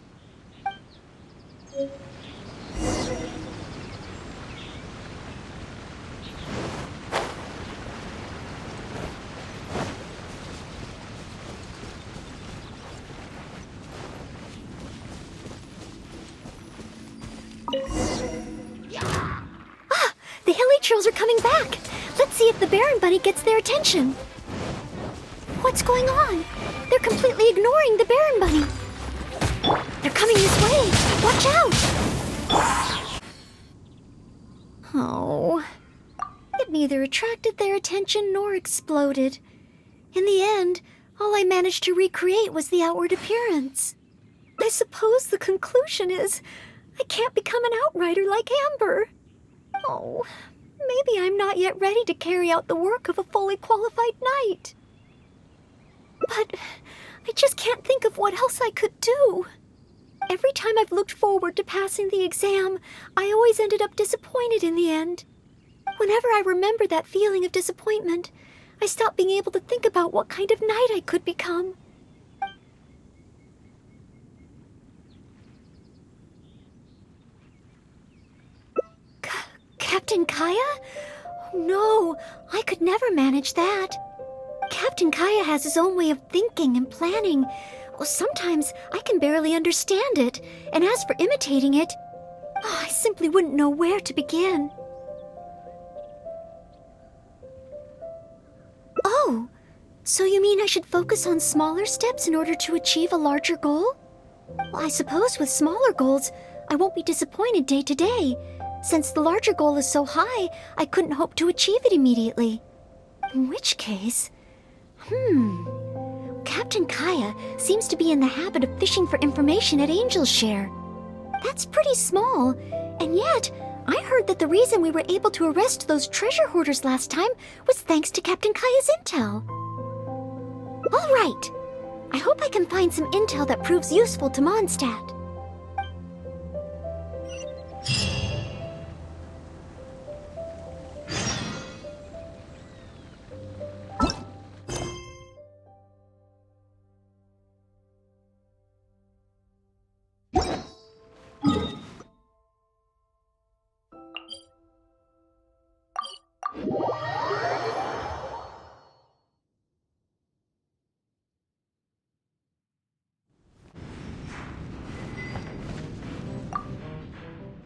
The hilly trails are coming back. Let's see if the Baron Bunny gets their attention. What's going on? They're completely ignoring the Baron Bunny. They're coming this way. Watch out. Oh. It neither attracted their attention nor exploded. In the end, all I managed to recreate was the outward appearance. I suppose the conclusion is I can't become an outrider like Amber. Oh, maybe I'm not yet ready to carry out the work of a fully qualified knight. But I just can't think of what else I could do. Every time I've looked forward to passing the exam, I always ended up disappointed in the end. Whenever I remember that feeling of disappointment, I stop being able to think about what kind of knight I could become. Captain Kaya? Oh, no, I could never manage that. Captain Kaya has his own way of thinking and planning. Well, sometimes I can barely understand it, and as for imitating it, I simply wouldn't know where to begin. Oh, so you mean I should focus on smaller steps in order to achieve a larger goal? Well, I suppose with smaller goals, I won't be disappointed day to day. Since the larger goal is so high, I couldn't hope to achieve it immediately. In which case... Captain Kaya seems to be in the habit of fishing for information at Angel's Share. That's pretty small, and yet I heard that the reason we were able to arrest those treasure hoarders last time was thanks to Captain Kaya's intel. All right. I hope I can find some intel that proves useful to Mondstadt.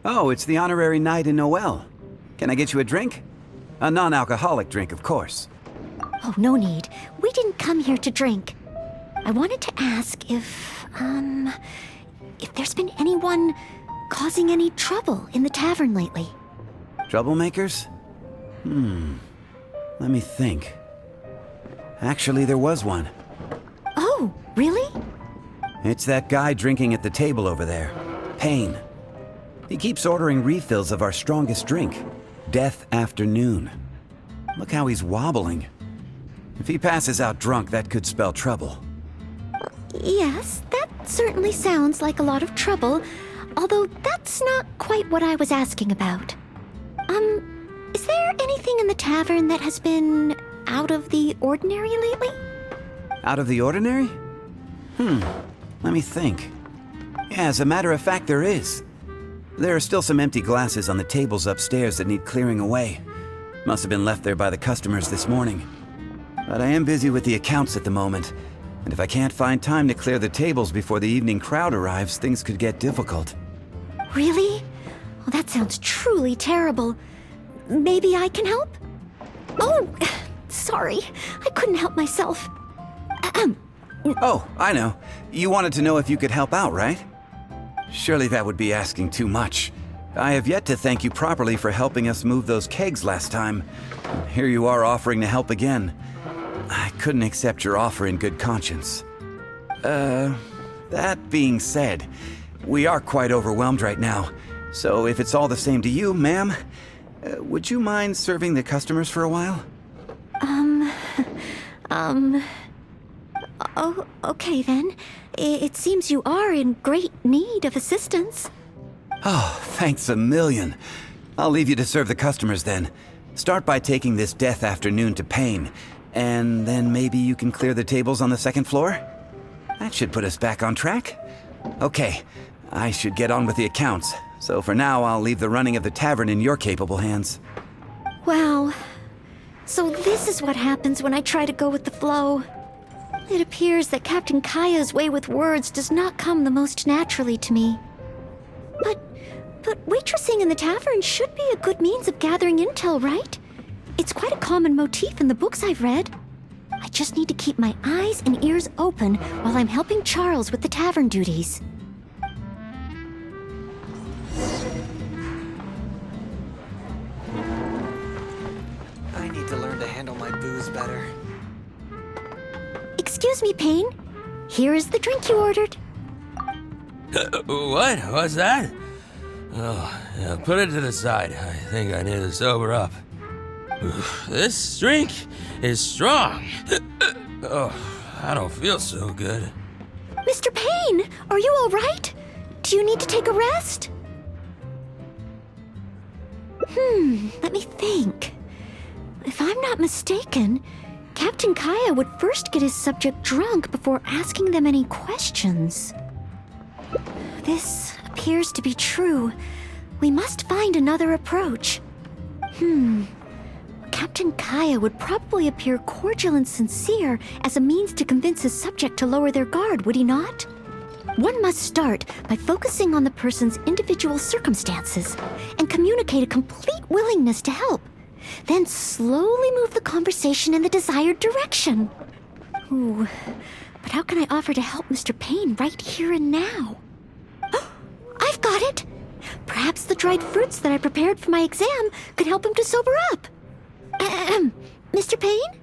Oh, it's the honorary knight in Noelle. Can I get you a drink? A non-alcoholic drink, of course. Oh, no need. We didn't come here to drink. I wanted to ask if there's been anyone causing any trouble in the tavern lately. Troublemakers? Let me think. Actually, there was one. Oh, really? It's that guy drinking at the table over there. Payne. He keeps ordering refills of our strongest drink, Death Afternoon. Look how he's wobbling. If he passes out drunk, that could spell trouble. Yes, that certainly sounds like a lot of trouble, although that's not quite what I was asking about. Is there anything in the tavern that has been out of the ordinary lately? Out of the ordinary? Let me think. Yeah, as a matter of fact, there is. There are still some empty glasses on the tables upstairs that need clearing away. Must have been left there by the customers this morning. But I am busy with the accounts at the moment, and if I can't find time to clear the tables before the evening crowd arrives, things could get difficult. Really? Well, that sounds truly terrible. Maybe I can help? Oh, sorry. I couldn't help myself. Oh, I know. You wanted to know if you could help out, right? Surely that would be asking too much. I have yet to thank you properly for helping us move those kegs last time. Here you are offering to help again. I couldn't accept your offer in good conscience. That being said, we are quite overwhelmed right now. So if it's all the same to you, ma'am, would you mind serving the customers for a while? Oh, okay then. It seems you are in great need of assistance. Oh, thanks a million. I'll leave you to serve the customers then. Start by taking this Death Afternoon to Payne, and then maybe you can clear the tables on the second floor? That should put us back on track. Okay, I should get on with the accounts, so for now I'll leave the running of the tavern in your capable hands. Wow. So this is what happens when I try to go with the flow. It appears that Captain Kaya's way with words does not come the most naturally to me. But waitressing in the tavern should be a good means of gathering intel, right? It's quite a common motif in the books I've read. I just need to keep my eyes and ears open while I'm helping Charles with the tavern duties. I need to learn to handle my booze better. Excuse me, Payne. Here is the drink you ordered. What? What's that? Oh, yeah, put it to the side. I think I need to sober up. This drink is strong. Oh, I don't feel so good. Mr. Payne, are you all right? Do you need to take a rest? Let me think. If I'm not mistaken, Captain Kaya would first get his subject drunk before asking them any questions. This appears to be true. We must find another approach. Captain Kaya would probably appear cordial and sincere as a means to convince his subject to lower their guard, would he not? One must start by focusing on the person's individual circumstances and communicate a complete willingness to help. Then slowly move the conversation in the desired direction. Ooh, but how can I offer to help Mr. Payne right here and now? I've got it! Perhaps the dried fruits that I prepared for my exam could help him to sober up. Mr. Payne?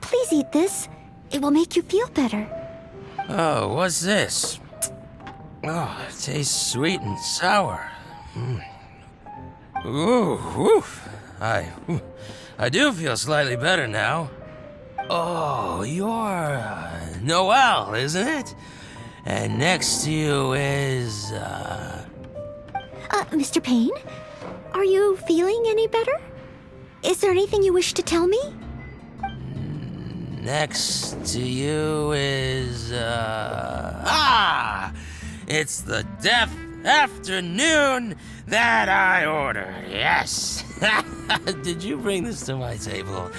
Please eat this. It will make you feel better. Oh, what's this? Oh, it tastes sweet and sour. Ooh, woof. I do feel slightly better now. Oh, you're Noelle, isn't it? And next to you is, Mr. Payne? Are you feeling any better? Is there anything you wish to tell me? Next to you is, it's the Death Afternoon that I ordered, yes. Did you bring this to my table?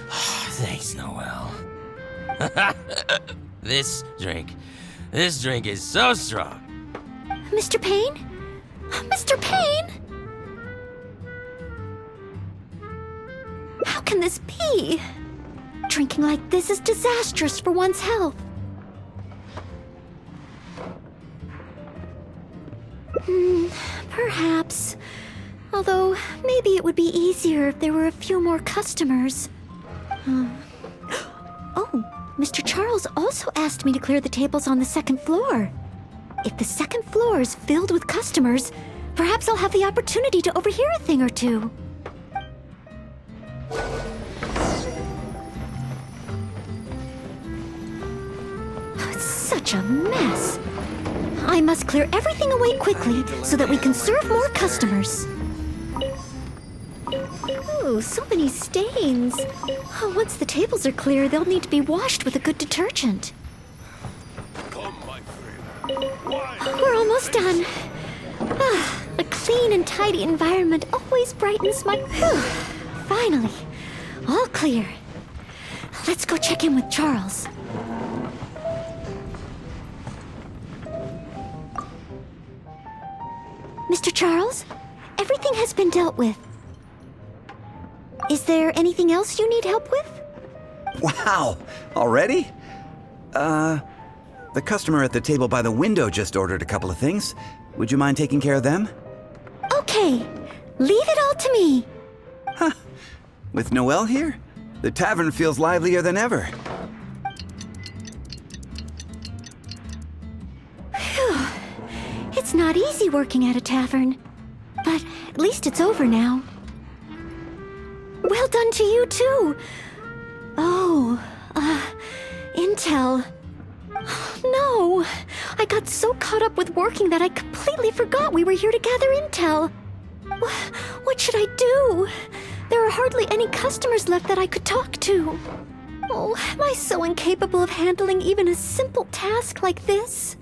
Thanks, Noelle. This drink is so strong. Mr. Payne? Mr. Payne! How can this be? Drinking like this is disastrous for one's health. Perhaps. Although, maybe it would be easier if there were a few more customers. Oh, Mr. Charles also asked me to clear the tables on the second floor. If the second floor is filled with customers, perhaps I'll have the opportunity to overhear a thing or two. It's such a mess. I must clear everything away quickly so that we can serve more customers. Ooh, so many stains. Oh, once the tables are clear, they'll need to be washed with a good detergent. We're almost done. A clean and tidy environment always brightens my... Whew. Finally, all clear. Let's go check in with Charles. Mr. Charles, everything has been dealt with. Is there anything else you need help with? Wow! Already? The customer at the table by the window just ordered a couple of things. Would you mind taking care of them? Okay, leave it all to me. Huh. With Noelle here, the tavern feels livelier than ever. Phew. It's not easy working at a tavern, but at least it's over now. Well done to you, too. Oh, intel. No, I got so caught up with working that I completely forgot we were here to gather intel. What should I do? There are hardly any customers left that I could talk to. Oh, am I so incapable of handling even a simple task like this?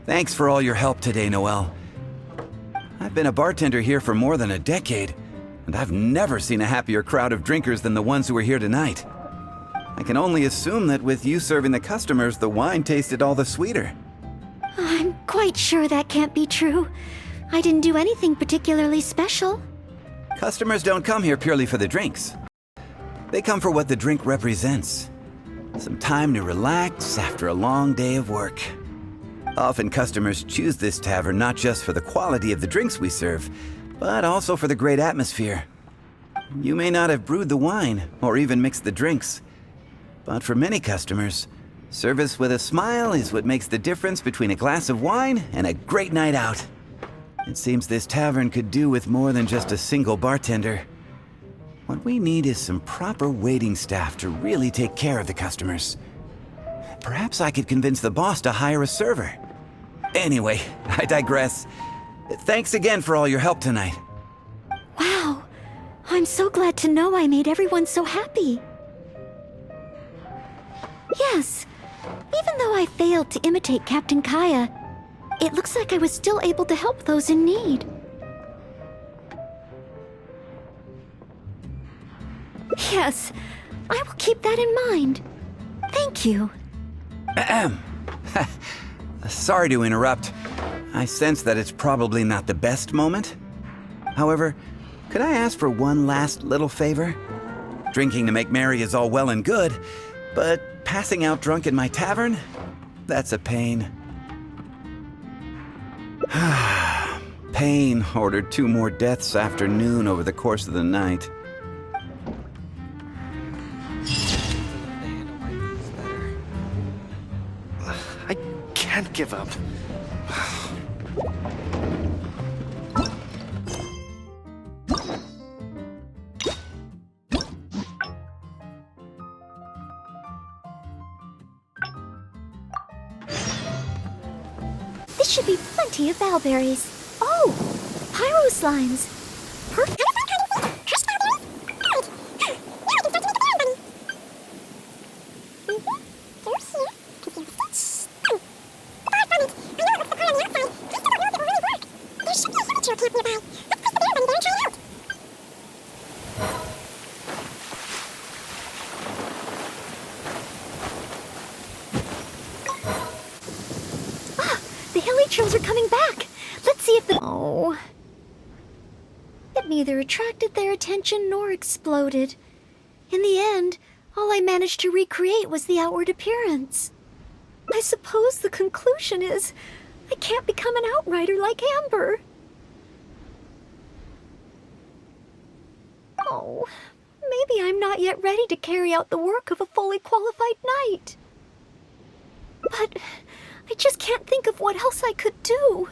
Thanks for all your help today, Noelle. I've been a bartender here for more than a decade, and I've never seen a happier crowd of drinkers than the ones who are here tonight. I can only assume that with you serving the customers, the wine tasted all the sweeter. I'm quite sure that can't be true. I didn't do anything particularly special. Customers don't come here purely for the drinks. They come for what the drink represents. Some time to relax after a long day of work. Often customers choose this tavern not just for the quality of the drinks we serve, but also for the great atmosphere. You may not have brewed the wine or even mixed the drinks, but for many customers, service with a smile is what makes the difference between a glass of wine and a great night out. It seems this tavern could do with more than just a single bartender. What we need is some proper waiting staff to really take care of the customers. Perhaps I could convince the boss to hire a server. Anyway, I digress. Thanks again for all your help tonight. Wow, I'm so glad to know I made everyone so happy. Yes, even though I failed to imitate Captain Kaya, it looks like I was still able to help those in need. Yes, I will keep that in mind. Thank you. Ahem. Sorry to interrupt. I sense that it's probably not the best moment. However, could I ask for one last little favor? Drinking to make merry is all well and good, but passing out drunk in my tavern? That's a pain. Pain ordered 2 more deaths after noon over the course of the night. I can't give up. This should be plenty of bowberries. Oh, pyro slimes. Perfect. The hilly trails are coming back. Oh. It neither attracted their attention nor exploded. In the end, all I managed to recreate was the outward appearance. I suppose the conclusion is I can't become an outrider like Amber. Oh, maybe I'm not yet ready to carry out the work of a fully qualified knight. But I just can't think of what else I could do.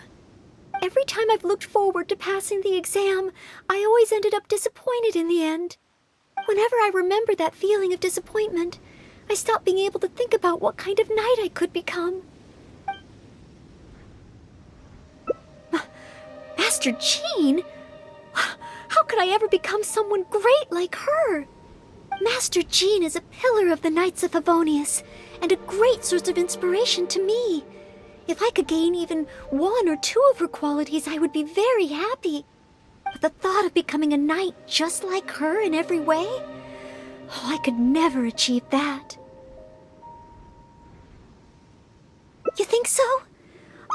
Every time I've looked forward to passing the exam, I always ended up disappointed in the end. Whenever I remember that feeling of disappointment, I stop being able to think about what kind of knight I could become. Master Jean? How could I ever become someone great like her? Master Jean is a pillar of the Knights of Favonius, and a great source of inspiration to me. If I could gain even one or two of her qualities, I would be very happy. But the thought of becoming a knight just like her in every way? Oh, I could never achieve that. You think so?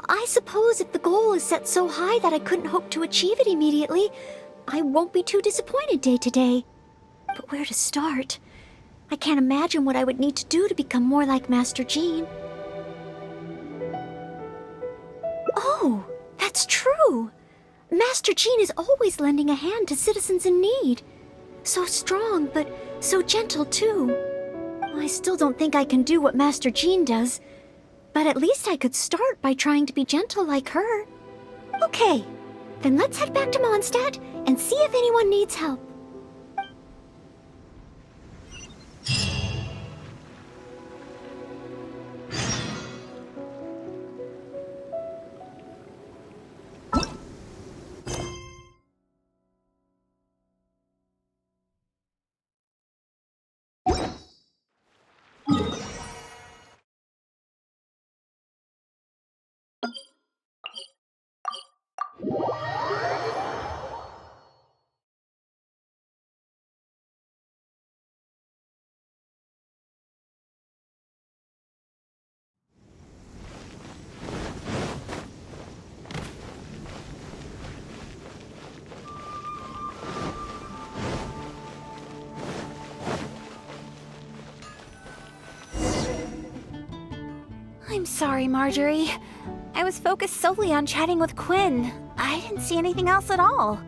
I suppose if the goal is set so high that I couldn't hope to achieve it immediately, I won't be too disappointed day to day. But where to start? I can't imagine what I would need to do to become more like Master Jean. Oh, that's true. Master Jean is always lending a hand to citizens in need. So strong, but so gentle too. I still don't think I can do what Master Jean does, but at least I could start by trying to be gentle like her. Okay, then let's head back to Mondstadt and see if anyone needs help. I'm sorry, Marjorie. I was focused solely on chatting with Quinn. I didn't see anything else at all.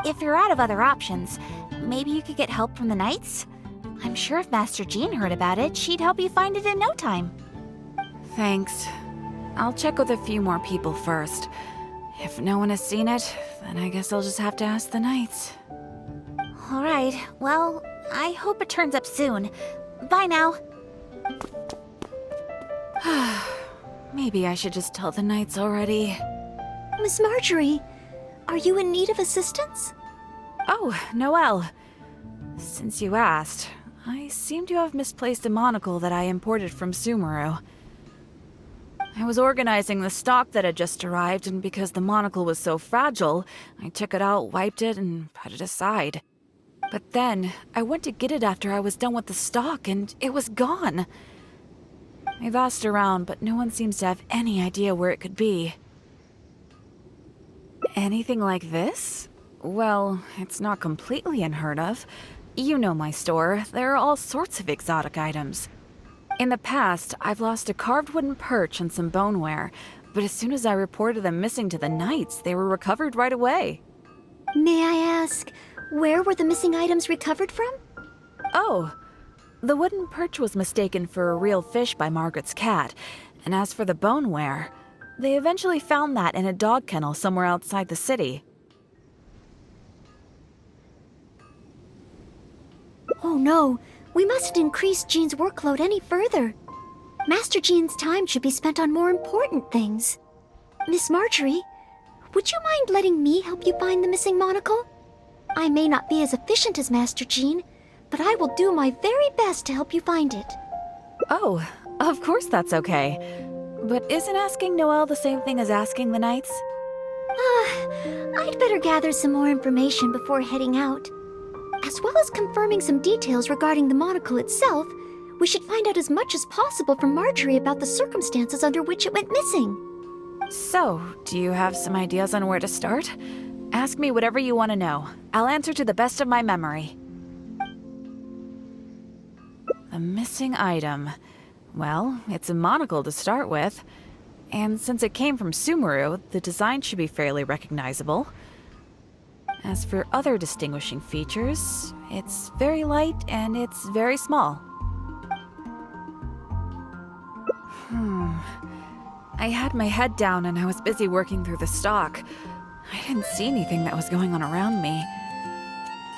If you're out of other options, maybe you could get help from the Knights? I'm sure if Master Jean heard about it, she'd help you find it in no time. Thanks. I'll check with a few more people first. If no one has seen it, then I guess I'll just have to ask the Knights. Alright, well, I hope it turns up soon. Bye now. Maybe I should just tell the Knights already. Miss Marjorie, are you in need of assistance? Oh, Noelle. Since you asked, I seem to have misplaced a monocle that I imported from Sumeru. I was organizing the stock that had just arrived, and because the monocle was so fragile, I took it out, wiped it, and put it aside. But then, I went to get it after I was done with the stock, and it was gone. I've asked around, but no one seems to have any idea where it could be. Anything like this? Well, it's not completely unheard of. You know my store. There are all sorts of exotic items. In the past, I've lost a carved wooden perch and some boneware, but as soon as I reported them missing to the Knights, they were recovered right away. May I ask, where were the missing items recovered from? Oh, the wooden perch was mistaken for a real fish by Margaret's cat, and as for the boneware, they eventually found that in a dog kennel somewhere outside the city. Oh no, we mustn't increase Jean's workload any further. Master Jean's time should be spent on more important things. Miss Marjorie, would you mind letting me help you find the missing monocle? I may not be as efficient as Master Jean, but I will do my very best to help you find it. Oh, of course that's okay. But isn't asking Noelle the same thing as asking the Knights? I'd better gather some more information before heading out. As well as confirming some details regarding the monocle itself, we should find out as much as possible from Marjorie about the circumstances under which it went missing. So, do you have some ideas on where to start? Ask me whatever you want to know. I'll answer to the best of my memory. A missing item. Well, it's a monocle to start with. And since it came from Sumeru, the design should be fairly recognizable. As for other distinguishing features, it's very light and it's very small. I had my head down and I was busy working through the stock. I didn't see anything that was going on around me.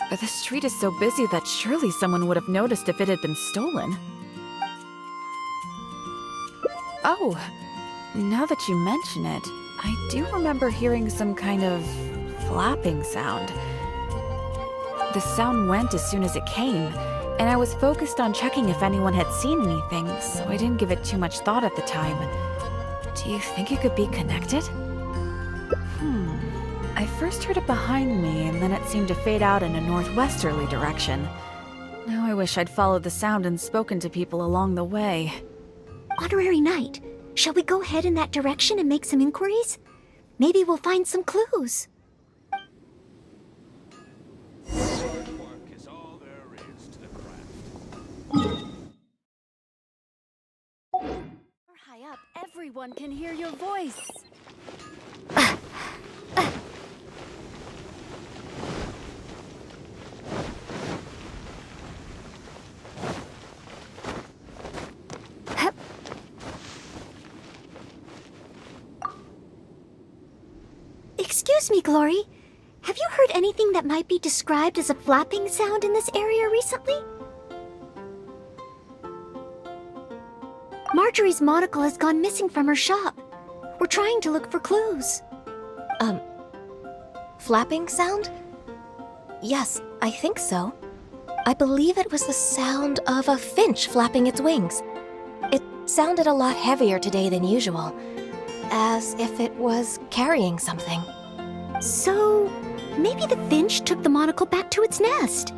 But the street is so busy that surely someone would have noticed if it had been stolen. Oh, now that you mention it, I do remember hearing some kind of flapping sound. The sound went as soon as it came, and I was focused on checking if anyone had seen anything, so I didn't give it too much thought at the time. Do you think it could be connected? I first heard it behind me, and then it seemed to fade out in a northwesterly direction. Now I wish I'd followed the sound and spoken to people along the way. Honorary Knight, shall we go head in that direction and make some inquiries? Maybe we'll find some clues. Work is all there is to the craft. High up, everyone can hear your voice. Excuse me, Glory. Have you heard anything that might be described as a flapping sound in this area recently? Marjorie's monocle has gone missing from her shop. We're trying to look for clues. Flapping sound? Yes, I think so. I believe it was the sound of a finch flapping its wings. It sounded a lot heavier today than usual, as if it was carrying something. So, maybe the finch took the monocle back to its nest.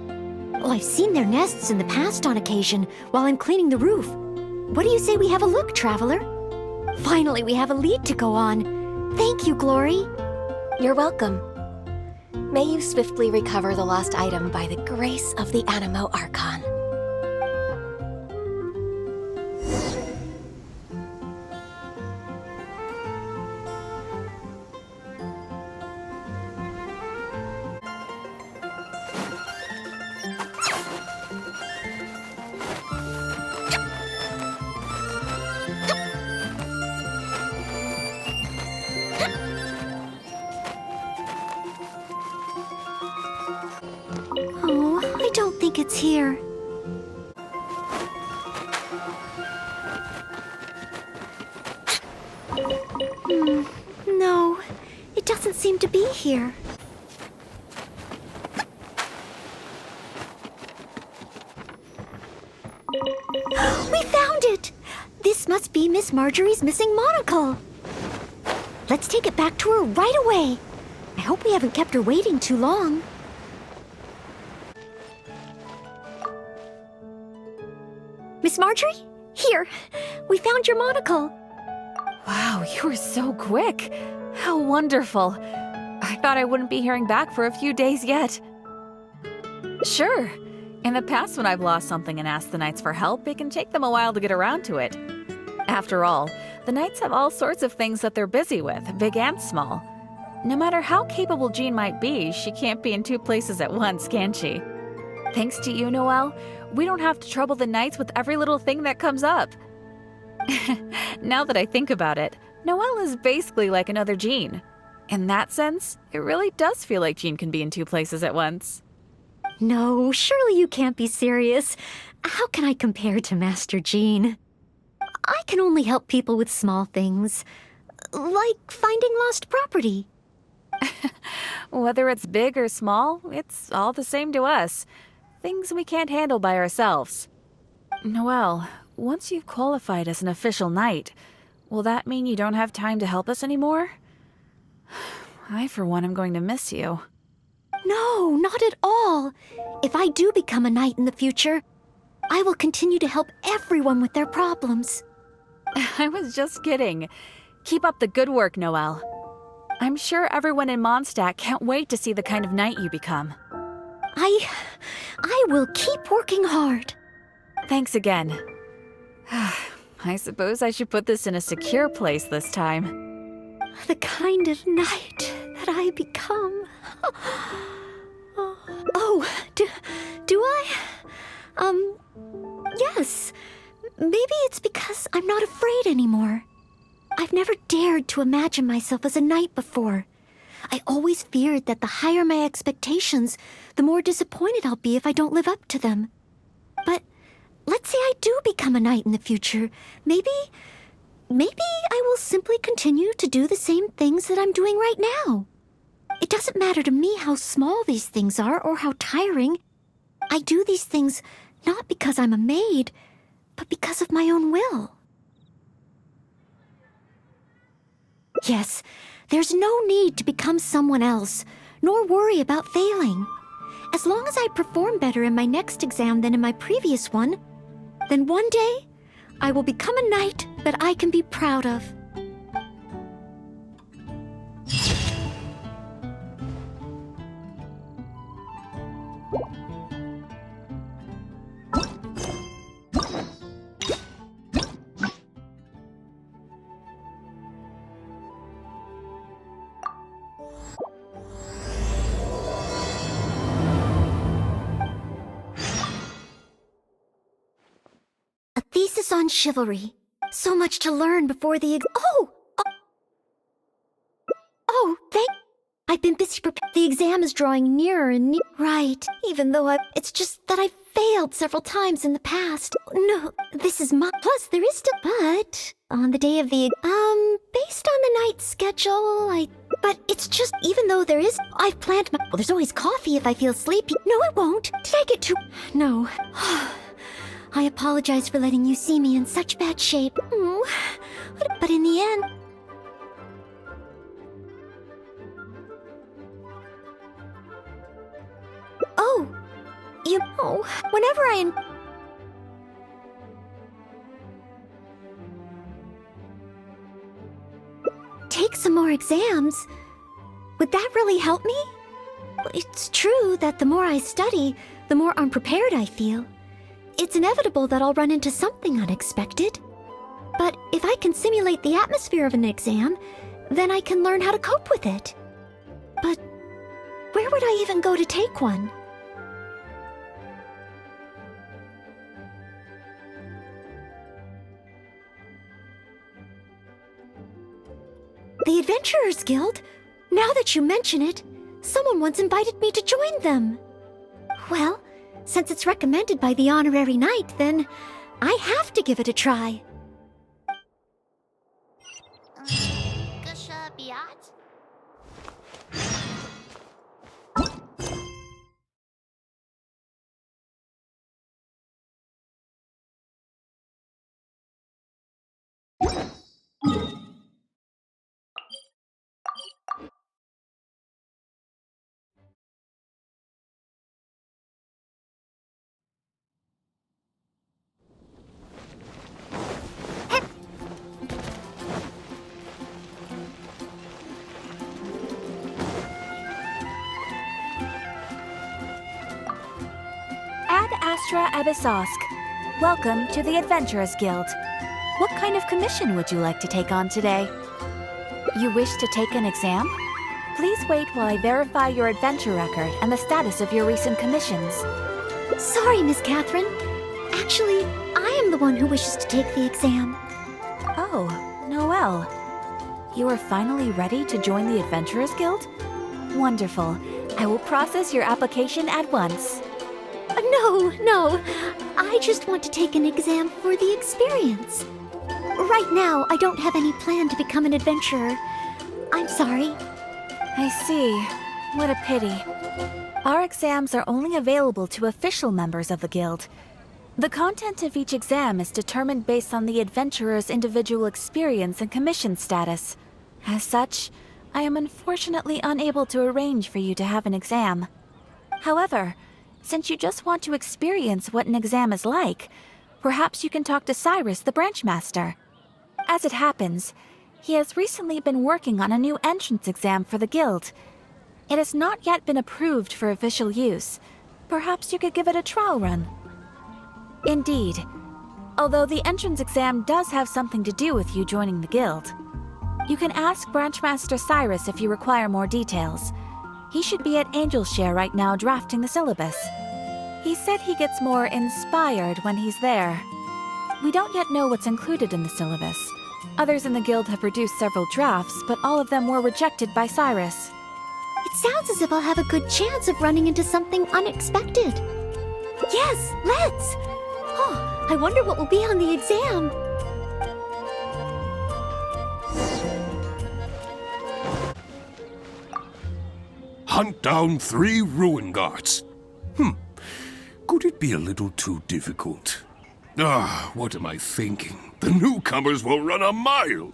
Well, I've seen their nests in the past on occasion while I'm cleaning the roof. What do you say we have a look, Traveler? Finally, we have a lead to go on. Thank you, Glory. You're welcome. May you swiftly recover the lost item by the grace of the Animo Archon. Oh, I don't think it's here. No, it doesn't seem to be here. We found it! This must be Miss Marjorie's missing monocle. Let's take it back to her right away. I hope we haven't kept her waiting too long. Miss Marjorie? Here, we found your monocle. Wow, you were so quick. How wonderful. I thought I wouldn't be hearing back for a few days yet. Sure. In the past, when I've lost something and asked the Knights for help, it can take them a while to get around to it. After all, the Knights have all sorts of things that they're busy with, big and small. No matter how capable Jean might be, she can't be in two places at once, can she? Thanks to you, Noelle, we don't have to trouble the Knights with every little thing that comes up. Now that I think about it, Noelle is basically like another Jean. In that sense, it really does feel like Jean can be in two places at once. No, surely you can't be serious. How can I compare to Master Jean? I can only help people with small things, like finding lost property. Whether it's big or small, it's all the same to us. Things we can't handle by ourselves. Noelle, once you've qualified as an official knight, will that mean you don't have time to help us anymore? I, for one, am going to miss you. No, not at all. If I do become a knight in the future, I will continue to help everyone with their problems. I was just kidding. Keep up the good work, Noelle. I'm sure everyone in Mondstadt can't wait to see the kind of knight you become. I will keep working hard. Thanks again. I suppose I should put this in a secure place this time. The kind of knight that I become. Oh, do I? Yes. Maybe it's because I'm not afraid anymore. I've never dared to imagine myself as a knight before. I always feared that the higher my expectations, the more disappointed I'll be if I don't live up to them. But let's say I do become a knight in the future. Maybe I will simply continue to do the same things that I'm doing right now. It doesn't matter to me how small these things are or how tiring. I do these things not because I'm a maid, but because of my own will. Yes, there's no need to become someone else, nor worry about failing. As long as I perform better in my next exam than in my previous one, then one day I will become a knight that I can be proud of. A thesis on chivalry. So much to learn before the I've been busy the exam is drawing nearer and nearer. Right, even though it's just that I failed several times in the past. No, this is plus there is still, but on the day of the, based on the night schedule, but it's just, even though I've planned well, there's always coffee if I feel sleepy. No, it won't. Did I get too, no. I apologize for letting you see me in such bad shape. But in the end... Oh, you know, whenever take some more exams, would that really help me? It's true that the more I study, the more unprepared I feel. It's inevitable that I'll run into something unexpected. But if I can simulate the atmosphere of an exam, then I can learn how to cope with it. But where would I even go to take one? The Adventurers Guild? Now that you mention it, someone once invited me to join them. Well, since it's recommended by the honorary knight, then I have to give it a try. Ad Astra Abyssosque. Welcome to the Adventurers Guild. What kind of commission would you like to take on today? You wish to take an exam? Please wait while I verify your adventure record and the status of your recent commissions. Sorry, Miss Catherine. Actually, I am the one who wishes to take the exam. Oh, Noelle. You are finally ready to join the Adventurers Guild? Wonderful. I will process your application at once. No. I just want to take an exam for the experience. Right now, I don't have any plan to become an adventurer. I'm sorry. I see. What a pity. Our exams are only available to official members of the guild. The content of each exam is determined based on the adventurer's individual experience and commission status. As such, I am unfortunately unable to arrange for you to have an exam. However, since you just want to experience what an exam is like, perhaps you can talk to Cyrus, the branch master. As it happens, He has recently been working on a new entrance exam for the guild. It has not yet been approved for official use. Perhaps you could give it a trial run. Indeed. Although the entrance exam does have something to do with you joining the guild. You can ask Branchmaster Cyrus if you require more details. He should be at Angel's Share right now drafting the syllabus. He said he gets more inspired when he's there. We don't yet know what's included in the syllabus. Others in the guild have produced several drafts, but all of them were rejected by Cyrus. It sounds as if I'll have a good chance of running into something unexpected. Yes, let's! Oh, I wonder what will be on the exam. Hunt down 3 ruin guards. Could it be a little too difficult? What am I thinking? The newcomers will run a mile.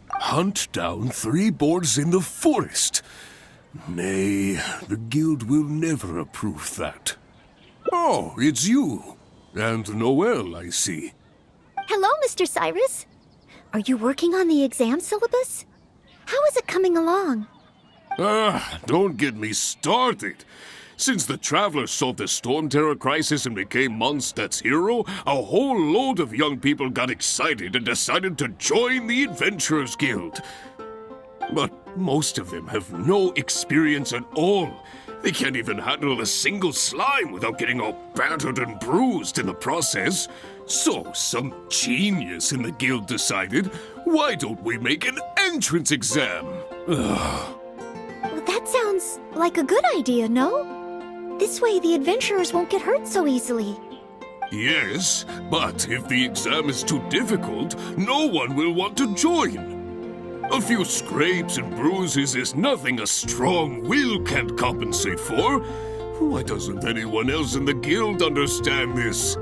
Hunt down 3 boards in the forest. Nay, the guild will never approve that. Oh, it's you. And Noelle, I see. Hello, Mr. Cyrus. Are you working on the exam syllabus? How is it coming along? Don't get me started. Since the Travelers solved the Storm Terror crisis and became Mondstadt's hero, a whole load of young people got excited and decided to join the Adventurers Guild. But most of them have no experience at all. They can't even handle a single slime without getting all battered and bruised in the process. So some genius in the guild decided, why don't we make an entrance exam? Well, that sounds like a good idea, no? This way the adventurers won't get hurt so easily. Yes, but if the exam is too difficult, no one will want to join. A few scrapes and bruises is nothing a strong will can't compensate for. Why doesn't anyone else in the guild understand this?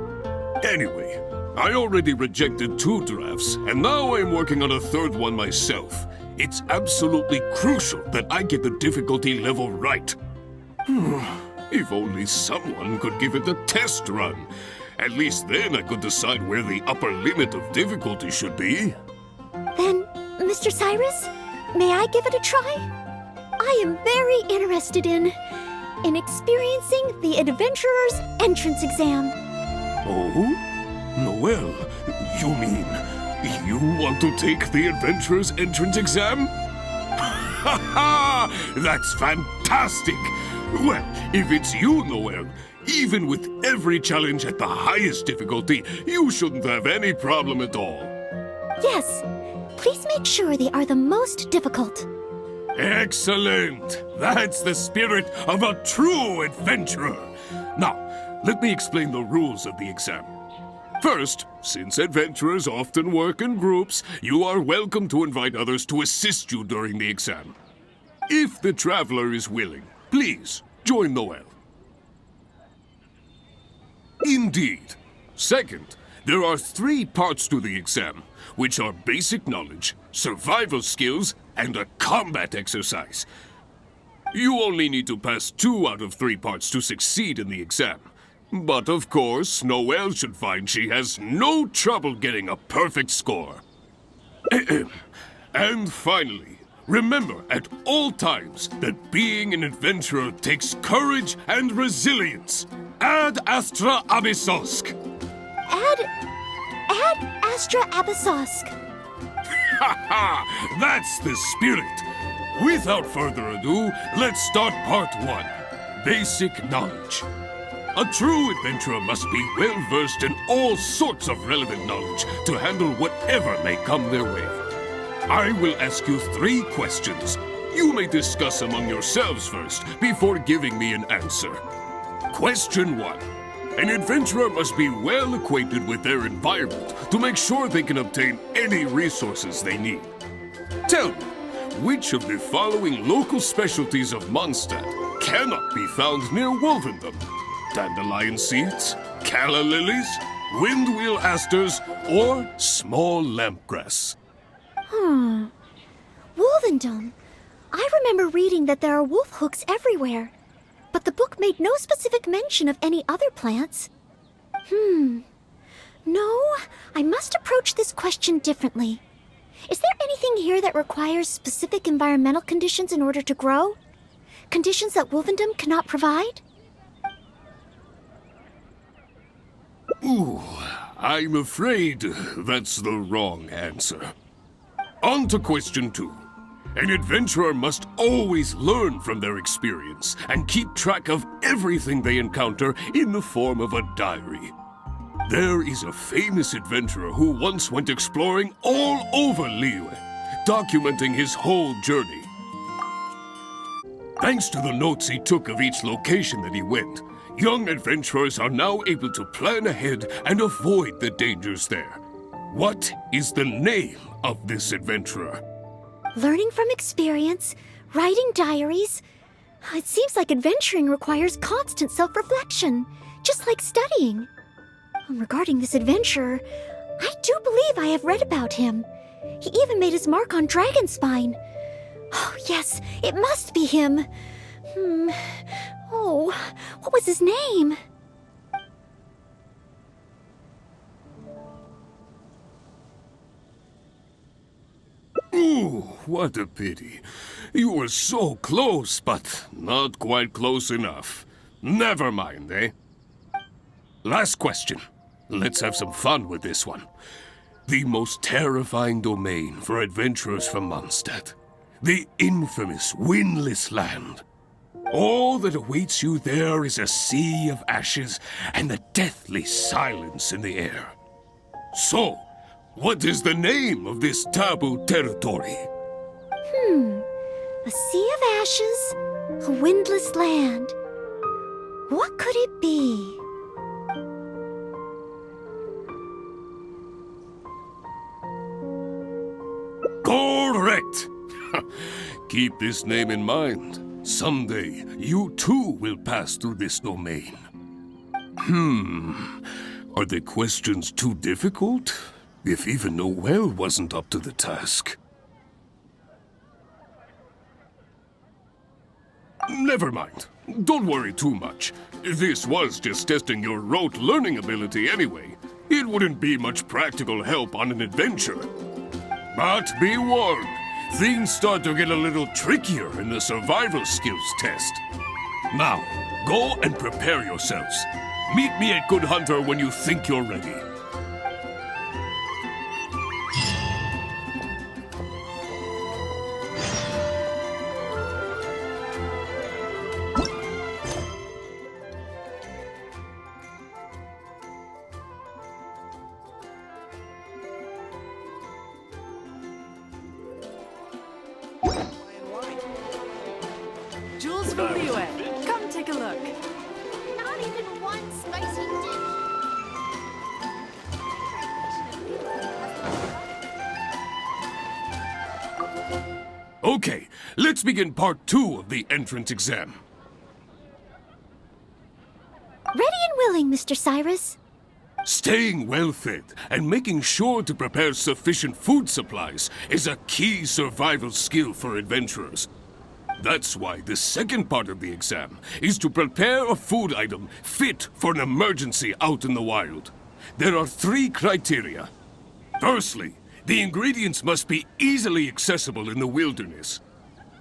Anyway, I already rejected 2 drafts, and now I'm working on a 3rd one myself. It's absolutely crucial that I get the difficulty level right. If only someone could give it a test run. At least then I could decide where the upper limit of difficulty should be. Then, Mr. Cyrus, may I give it a try? I am very interested in experiencing the Adventurer's entrance exam. Oh? Noelle, you mean you want to take the Adventurer's entrance exam? Ha ha! That's fantastic! Well, if it's you, Noelle, even with every challenge at the highest difficulty, you shouldn't have any problem at all. Yes, please make sure they are the most difficult. Excellent! That's the spirit of a true adventurer. Now, let me explain the rules of the exam. First, since adventurers often work in groups, you are welcome to invite others to assist you during the exam. If the traveler is willing, please join Noelle. Indeed. Second, there are 3 parts to the exam, which are basic knowledge, survival skills, and a combat exercise. You only need to pass 2 out of 3 parts to succeed in the exam. But of course, Noelle should find she has no trouble getting a perfect score. And finally, remember at all times that being an adventurer takes courage and resilience. Ad Astra Abyssosk. Ad Astra Abyssosk. Ha ha! That's the spirit. Without further ado, let's start part 1. Basic knowledge. A true adventurer must be well-versed in all sorts of relevant knowledge to handle whatever may come their way. I will ask you 3 questions. You may discuss among yourselves first before giving me an answer. Question 1. An adventurer must be well acquainted with their environment to make sure they can obtain any resources they need. Tell me, which of the following local specialties of Mondstadt cannot be found near Wolvendom? Dandelion seeds, calla lilies, windwheel asters, or small lampgrass? Wolvendom. I remember reading that there are wolf hooks everywhere, but the book made no specific mention of any other plants. No, I must approach this question differently. Is there anything here that requires specific environmental conditions in order to grow? Conditions that Wolvendom cannot provide? Ooh, I'm afraid that's the wrong answer. On to question 2. An adventurer must always learn from their experience and keep track of everything they encounter in the form of a diary. There is a famous adventurer who once went exploring all over Liyue, documenting his whole journey. Thanks to the notes he took of each location that he went, young adventurers are now able to plan ahead and avoid the dangers there. What is the name of this adventurer? Learning from experience, writing diaries. It seems like adventuring requires constant self-reflection, just like studying. Regarding this adventurer, I do believe I have read about him. He even made his mark on Dragonspine. Oh, yes, it must be him. Oh, what was his name? Ooh, what a pity. You were so close, but not quite close enough. Never mind, eh? Last question. Let's have some fun with this one. The most terrifying domain for adventurers from Mondstadt. The infamous Windless Land. All that awaits you there is a sea of ashes and the deathly silence in the air. So, what is the name of this taboo territory? A sea of ashes, a windless land. What could it be? Correct! Keep this name in mind. Someday, you too will pass through this domain. Are the questions too difficult? If even Noelle wasn't up to the task. Never mind. Don't worry too much. This was just testing your rote learning ability anyway. It wouldn't be much practical help on an adventure. But be warned, things start to get a little trickier in the survival skills test. Now, go and prepare yourselves. Meet me at Good Hunter when you think you're ready. Jules from Liyue, come take a look. Not even one spicy dish. Okay, let's begin part 2 of the entrance exam. Ready and willing, Mr. Cyrus. Staying well-fed and making sure to prepare sufficient food supplies is a key survival skill for adventurers. That's why the second part of the exam is to prepare a food item fit for an emergency out in the wild. There are 3 criteria. Firstly, the ingredients must be easily accessible in the wilderness.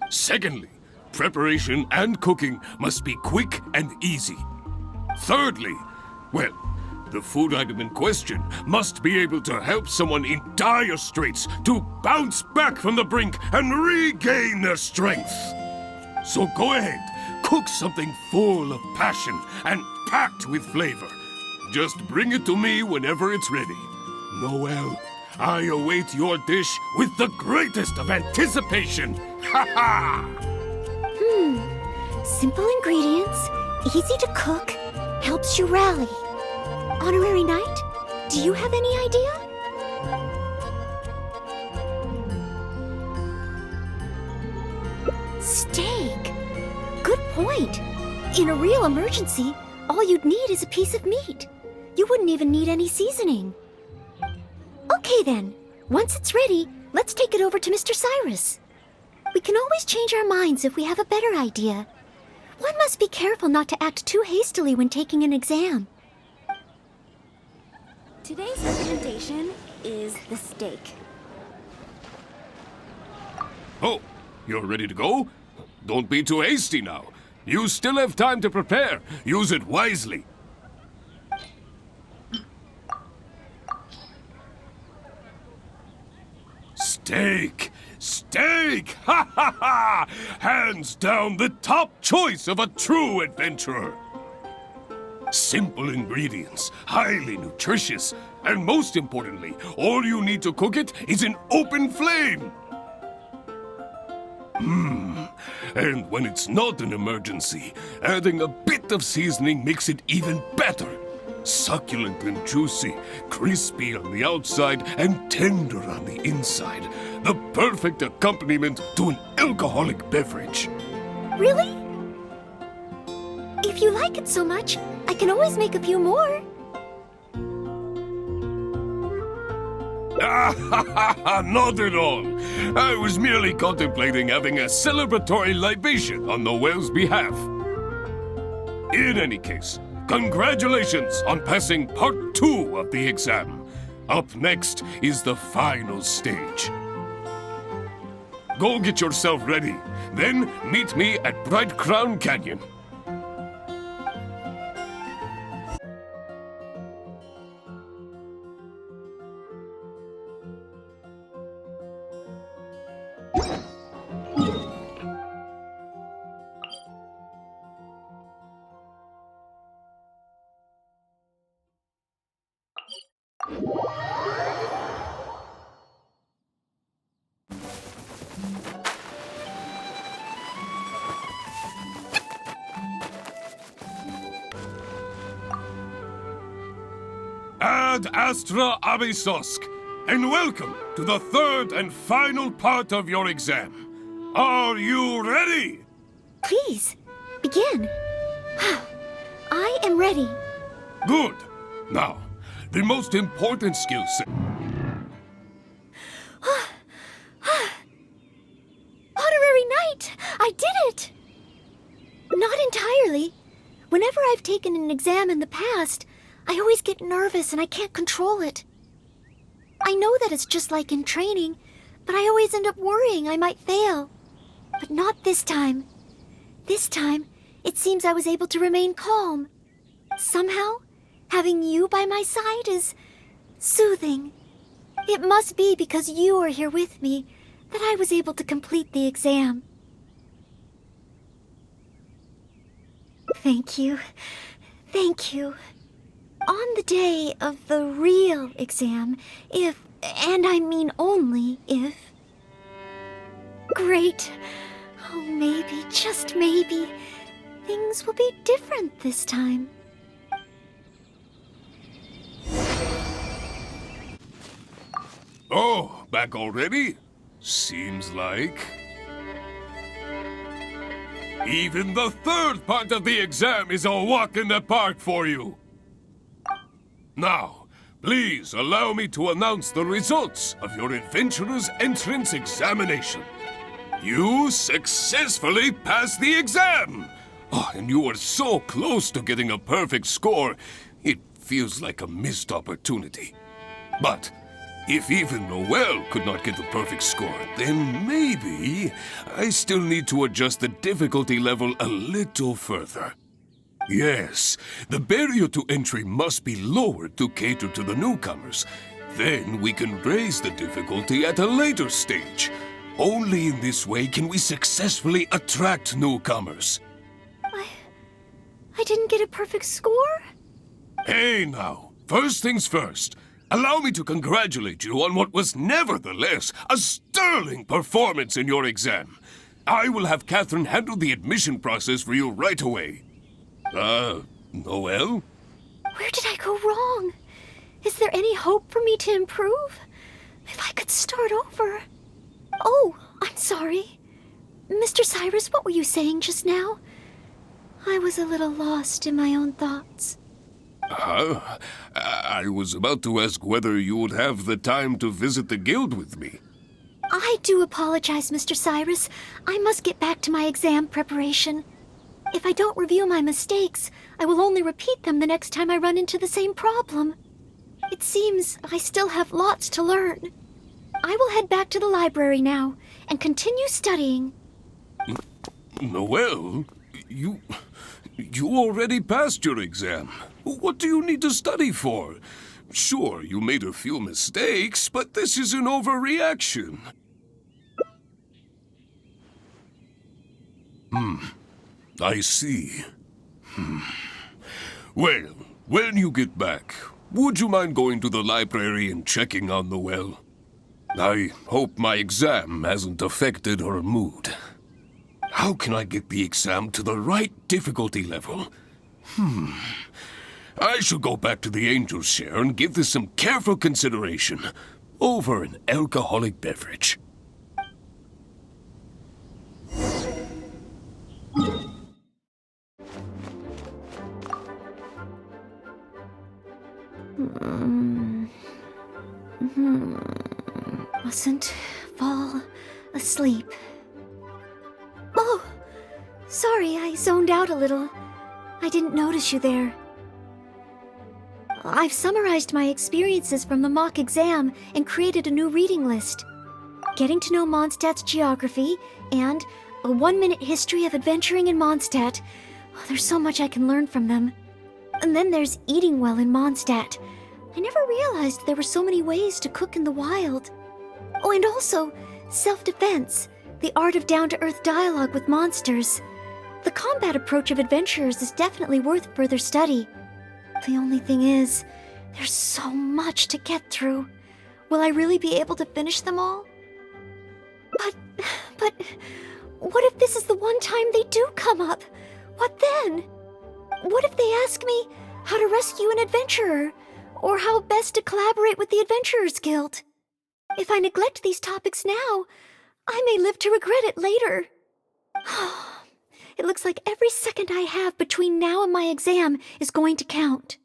Secondly, preparation and cooking must be quick and easy. Thirdly, well, the food item in question must be able to help someone in dire straits to bounce back from the brink and regain their strength. So go ahead, cook something full of passion and packed with flavor. Just bring it to me whenever it's ready. Noelle, I await your dish with the greatest of anticipation. Ha ha! Simple ingredients, easy to cook, helps you rally. Honorary Knight, do you have any idea? Steak. Good point. In a real emergency, all you'd need is a piece of meat. You wouldn't even need any seasoning. Okay then, once it's ready, let's take it over to Mr. Cyrus. We can always change our minds if we have a better idea. One must be careful not to act too hastily when taking an exam. Today's recommendation is the steak. Oh, you're ready to go? Don't be too hasty now. You still have time to prepare. Use it wisely. Steak! Steak! Ha ha ha! Hands down the top choice of a true adventurer. Simple ingredients, highly nutritious, and most importantly, all you need to cook it is an open flame. And when it's not an emergency, adding a bit of seasoning makes it even better. Succulent and juicy, crispy on the outside and tender on the inside. The perfect accompaniment to an alcoholic beverage. Really? If you like it so much, I can always make a few more. Not at all. I was merely contemplating having a celebratory libation on Noelle's behalf. In any case, congratulations on passing part 2 of the exam. Up next is the final stage. Go get yourself ready, then meet me at Bright Crown Canyon. Ad Astra Abysosk, and welcome to the third and final part of your exam. Are you ready? Please, begin. I am ready. Good. Now, the most important skill set. Honorary Knight! I did it! Not entirely. Whenever I've taken an exam in the past, I always get nervous and I can't control it. I know that it's just like in training, but I always end up worrying I might fail. But not this time. This time, it seems I was able to remain calm. Somehow, having you by my side is soothing. It must be because you are here with me that I was able to complete the exam. Thank you. Thank you. On the day of the real exam, if, and I mean only if... Great. Oh, maybe, just maybe, things will be different this time. Oh, back already? Seems like... Even the third part of the exam is a walk in the park for you. Now, please allow me to announce the results of your adventurer's entrance examination. You successfully passed the exam! Oh, and you were so close to getting a perfect score, it feels like a missed opportunity. But if even Noelle could not get the perfect score, then maybe I still need to adjust the difficulty level a little further. Yes, the barrier to entry must be lowered to cater to the newcomers. Then we can raise the difficulty at a later stage. Only in this way can we successfully attract newcomers. I didn't get a perfect score? Hey now, first things first. Allow me to congratulate you on what was nevertheless a sterling performance in your exam. I will have Catherine handle the admission process for you right away. Noelle? Where did I go wrong? Is there any hope for me to improve? If I could start over. Oh, I'm sorry. Mr. Cyrus, what were you saying just now? I was a little lost in my own thoughts. I was about to ask whether you would have the time to visit the guild with me. I do apologize, Mr. Cyrus. I must get back to my exam preparation. If I don't review my mistakes, I will only repeat them the next time I run into the same problem. It seems I still have lots to learn. I will head back to the library now, and continue studying. Noelle, you already passed your exam. What do you need to study for? Sure, you made a few mistakes, but this is an overreaction. I see. Well, when you get back, would you mind going to the library and checking on Noelle? I hope my exam hasn't affected her mood. How can I get the exam to the right difficulty level? I should go back to the Angel's Share and give this some careful consideration over an alcoholic beverage. Mustn't fall asleep. Oh, sorry, I zoned out a little. I didn't notice you there. I've summarized my experiences from the mock exam and created a new reading list. Getting to know Mondstadt's geography and a 1-minute history of adventuring in Mondstadt. Oh, there's so much I can learn from them. And then there's eating well in Mondstadt. I never realized there were so many ways to cook in the wild. Oh, and also self-defense, the art of down-to-earth dialogue with monsters. The combat approach of adventurers is definitely worth further study. The only thing is, there's so much to get through. Will I really be able to finish them all? But, what if this is the one time they do come up? What then? What if they ask me how to rescue an adventurer, or how best to collaborate with the Adventurers Guild? If I neglect these topics now, I may live to regret it later. It looks like every second I have between now and my exam is going to count.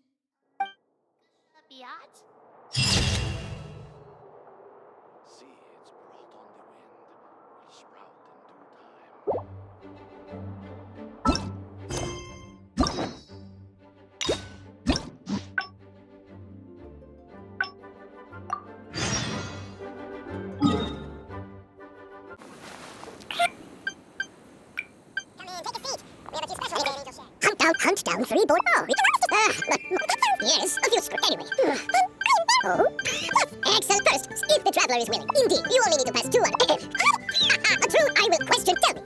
Hunt down 3 board. Oh, yes, a few screws. Anyway. Oh, excellent. First, if the traveler is willing. Indeed, you only need to pass 2 on. True, I will question. Tell me.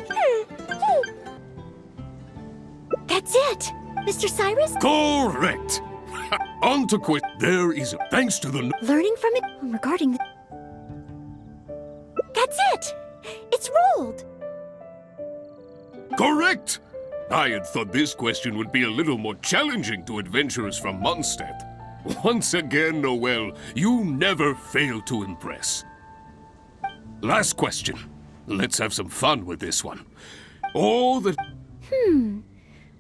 That's it! Mr. Cyrus? Correct! On to quit. There is a thanks to the... Learning from it regarding the... That's it! It's rolled! Correct! I had thought this question would be a little more challenging to adventurers from Mondstadt. Once again, Noelle, you never fail to impress. Last question. Let's have some fun with this one. All the...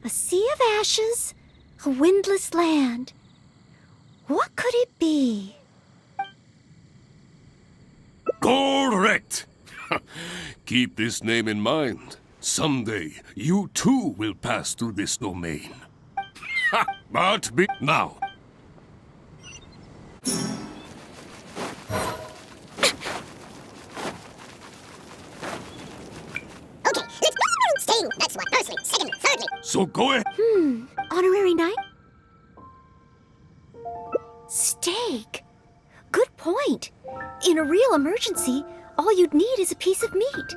A sea of ashes, a windless land. What could it be? Correct! Keep this name in mind. Someday, you too will pass through this domain. But be... Now. Okay, let's go. Staying. That's one. Firstly. Secondly. Thirdly. So go ahead. Honorary knight? Steak. Good point. In a real emergency, all you'd need is a piece of meat.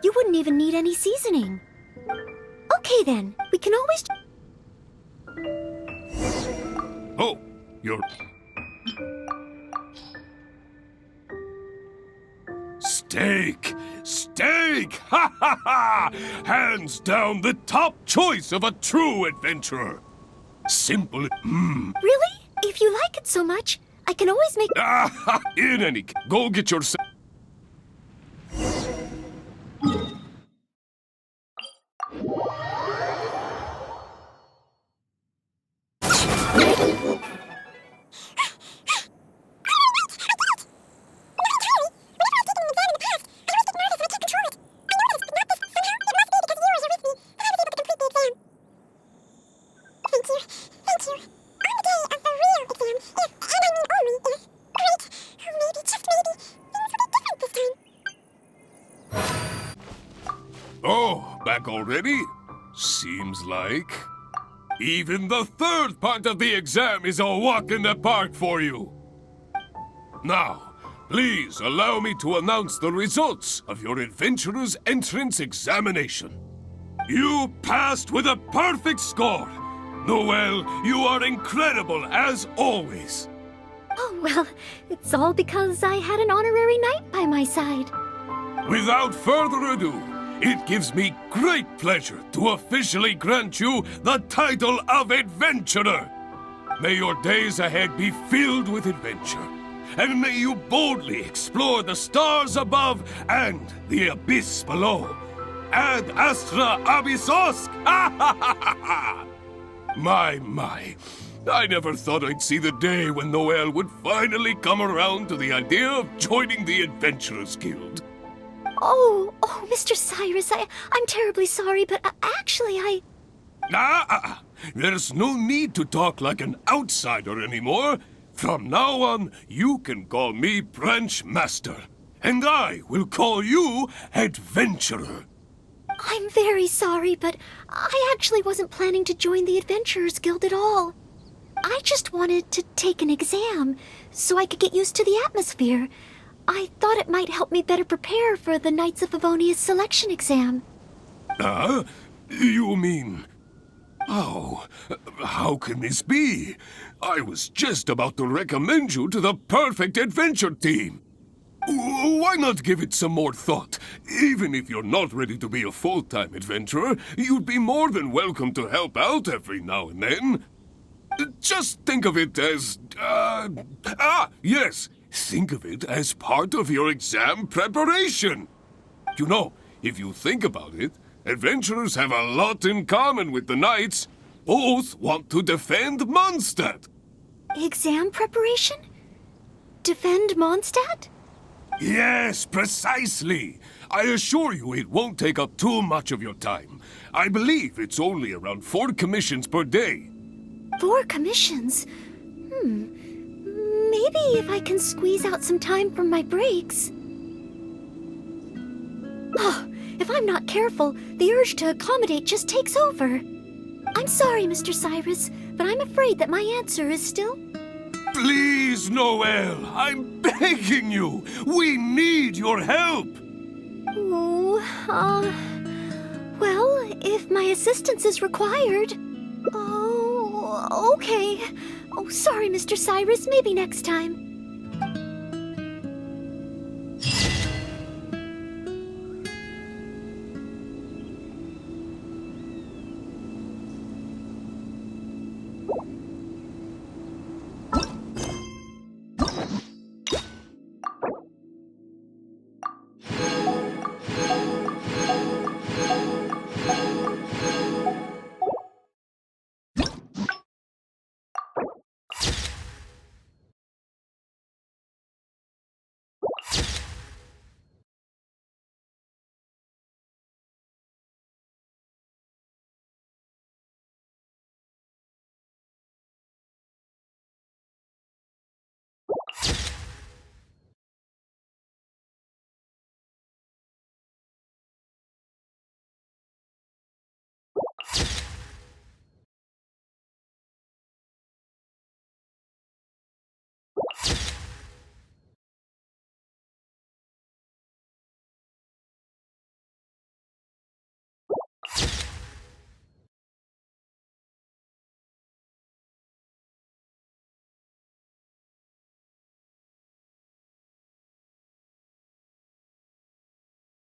You wouldn't even need any seasoning. Okay then, we can always... Oh, you're... Steak! Steak! Ha ha ha! Hands down the top choice of a true adventurer. Simple. Really? If you like it so much, I can always make... In any case, go get yourself... back already? Seems like. Even the third part of the exam is a walk in the park for you. Now, please allow me to announce the results of your adventurer's entrance examination. You passed with a perfect score. Noelle, you are incredible as always. Oh, well, it's all because I had an honorary knight by my side. Without further ado, it gives me great pleasure to officially grant you the title of Adventurer. May your days ahead be filled with adventure, and may you boldly explore the stars above and the abyss below. Ad astra abyssosk! My. I never thought I'd see the day when Noelle would finally come around to the idea of joining the Adventurers Guild. Oh, Mr. Cyrus, I'm terribly sorry, but actually There's no need to talk like an outsider anymore. From now on, you can call me Branch Master, and I will call you Adventurer. I'm very sorry, but I actually wasn't planning to join the Adventurers Guild at all. I just wanted to take an exam so I could get used to the atmosphere. I thought it might help me better prepare for the Knights of Favonia's selection exam. You mean... Oh, how can this be? I was just about to recommend you to the perfect adventure team. Why not give it some more thought? Even if you're not ready to be a full-time adventurer, you'd be more than welcome to help out every now and then. Just think of it as... yes! Think of it as part of your exam preparation. You know, if you think about it, adventurers have a lot in common with the knights. Both want to defend Mondstadt. Exam preparation? Defend Mondstadt? Yes, precisely. I assure you it won't take up too much of your time. I believe it's only around 4 commissions per day. 4 commissions? Maybe if I can squeeze out some time from my breaks. Oh, if I'm not careful, the urge to accommodate just takes over. I'm sorry, Mr. Cyrus, but I'm afraid that my answer is still... Please, Noelle, I'm begging you. We need your help. Well, if my assistance is required... Oh, okay. Oh, sorry, Mr. Cyrus. Maybe next time.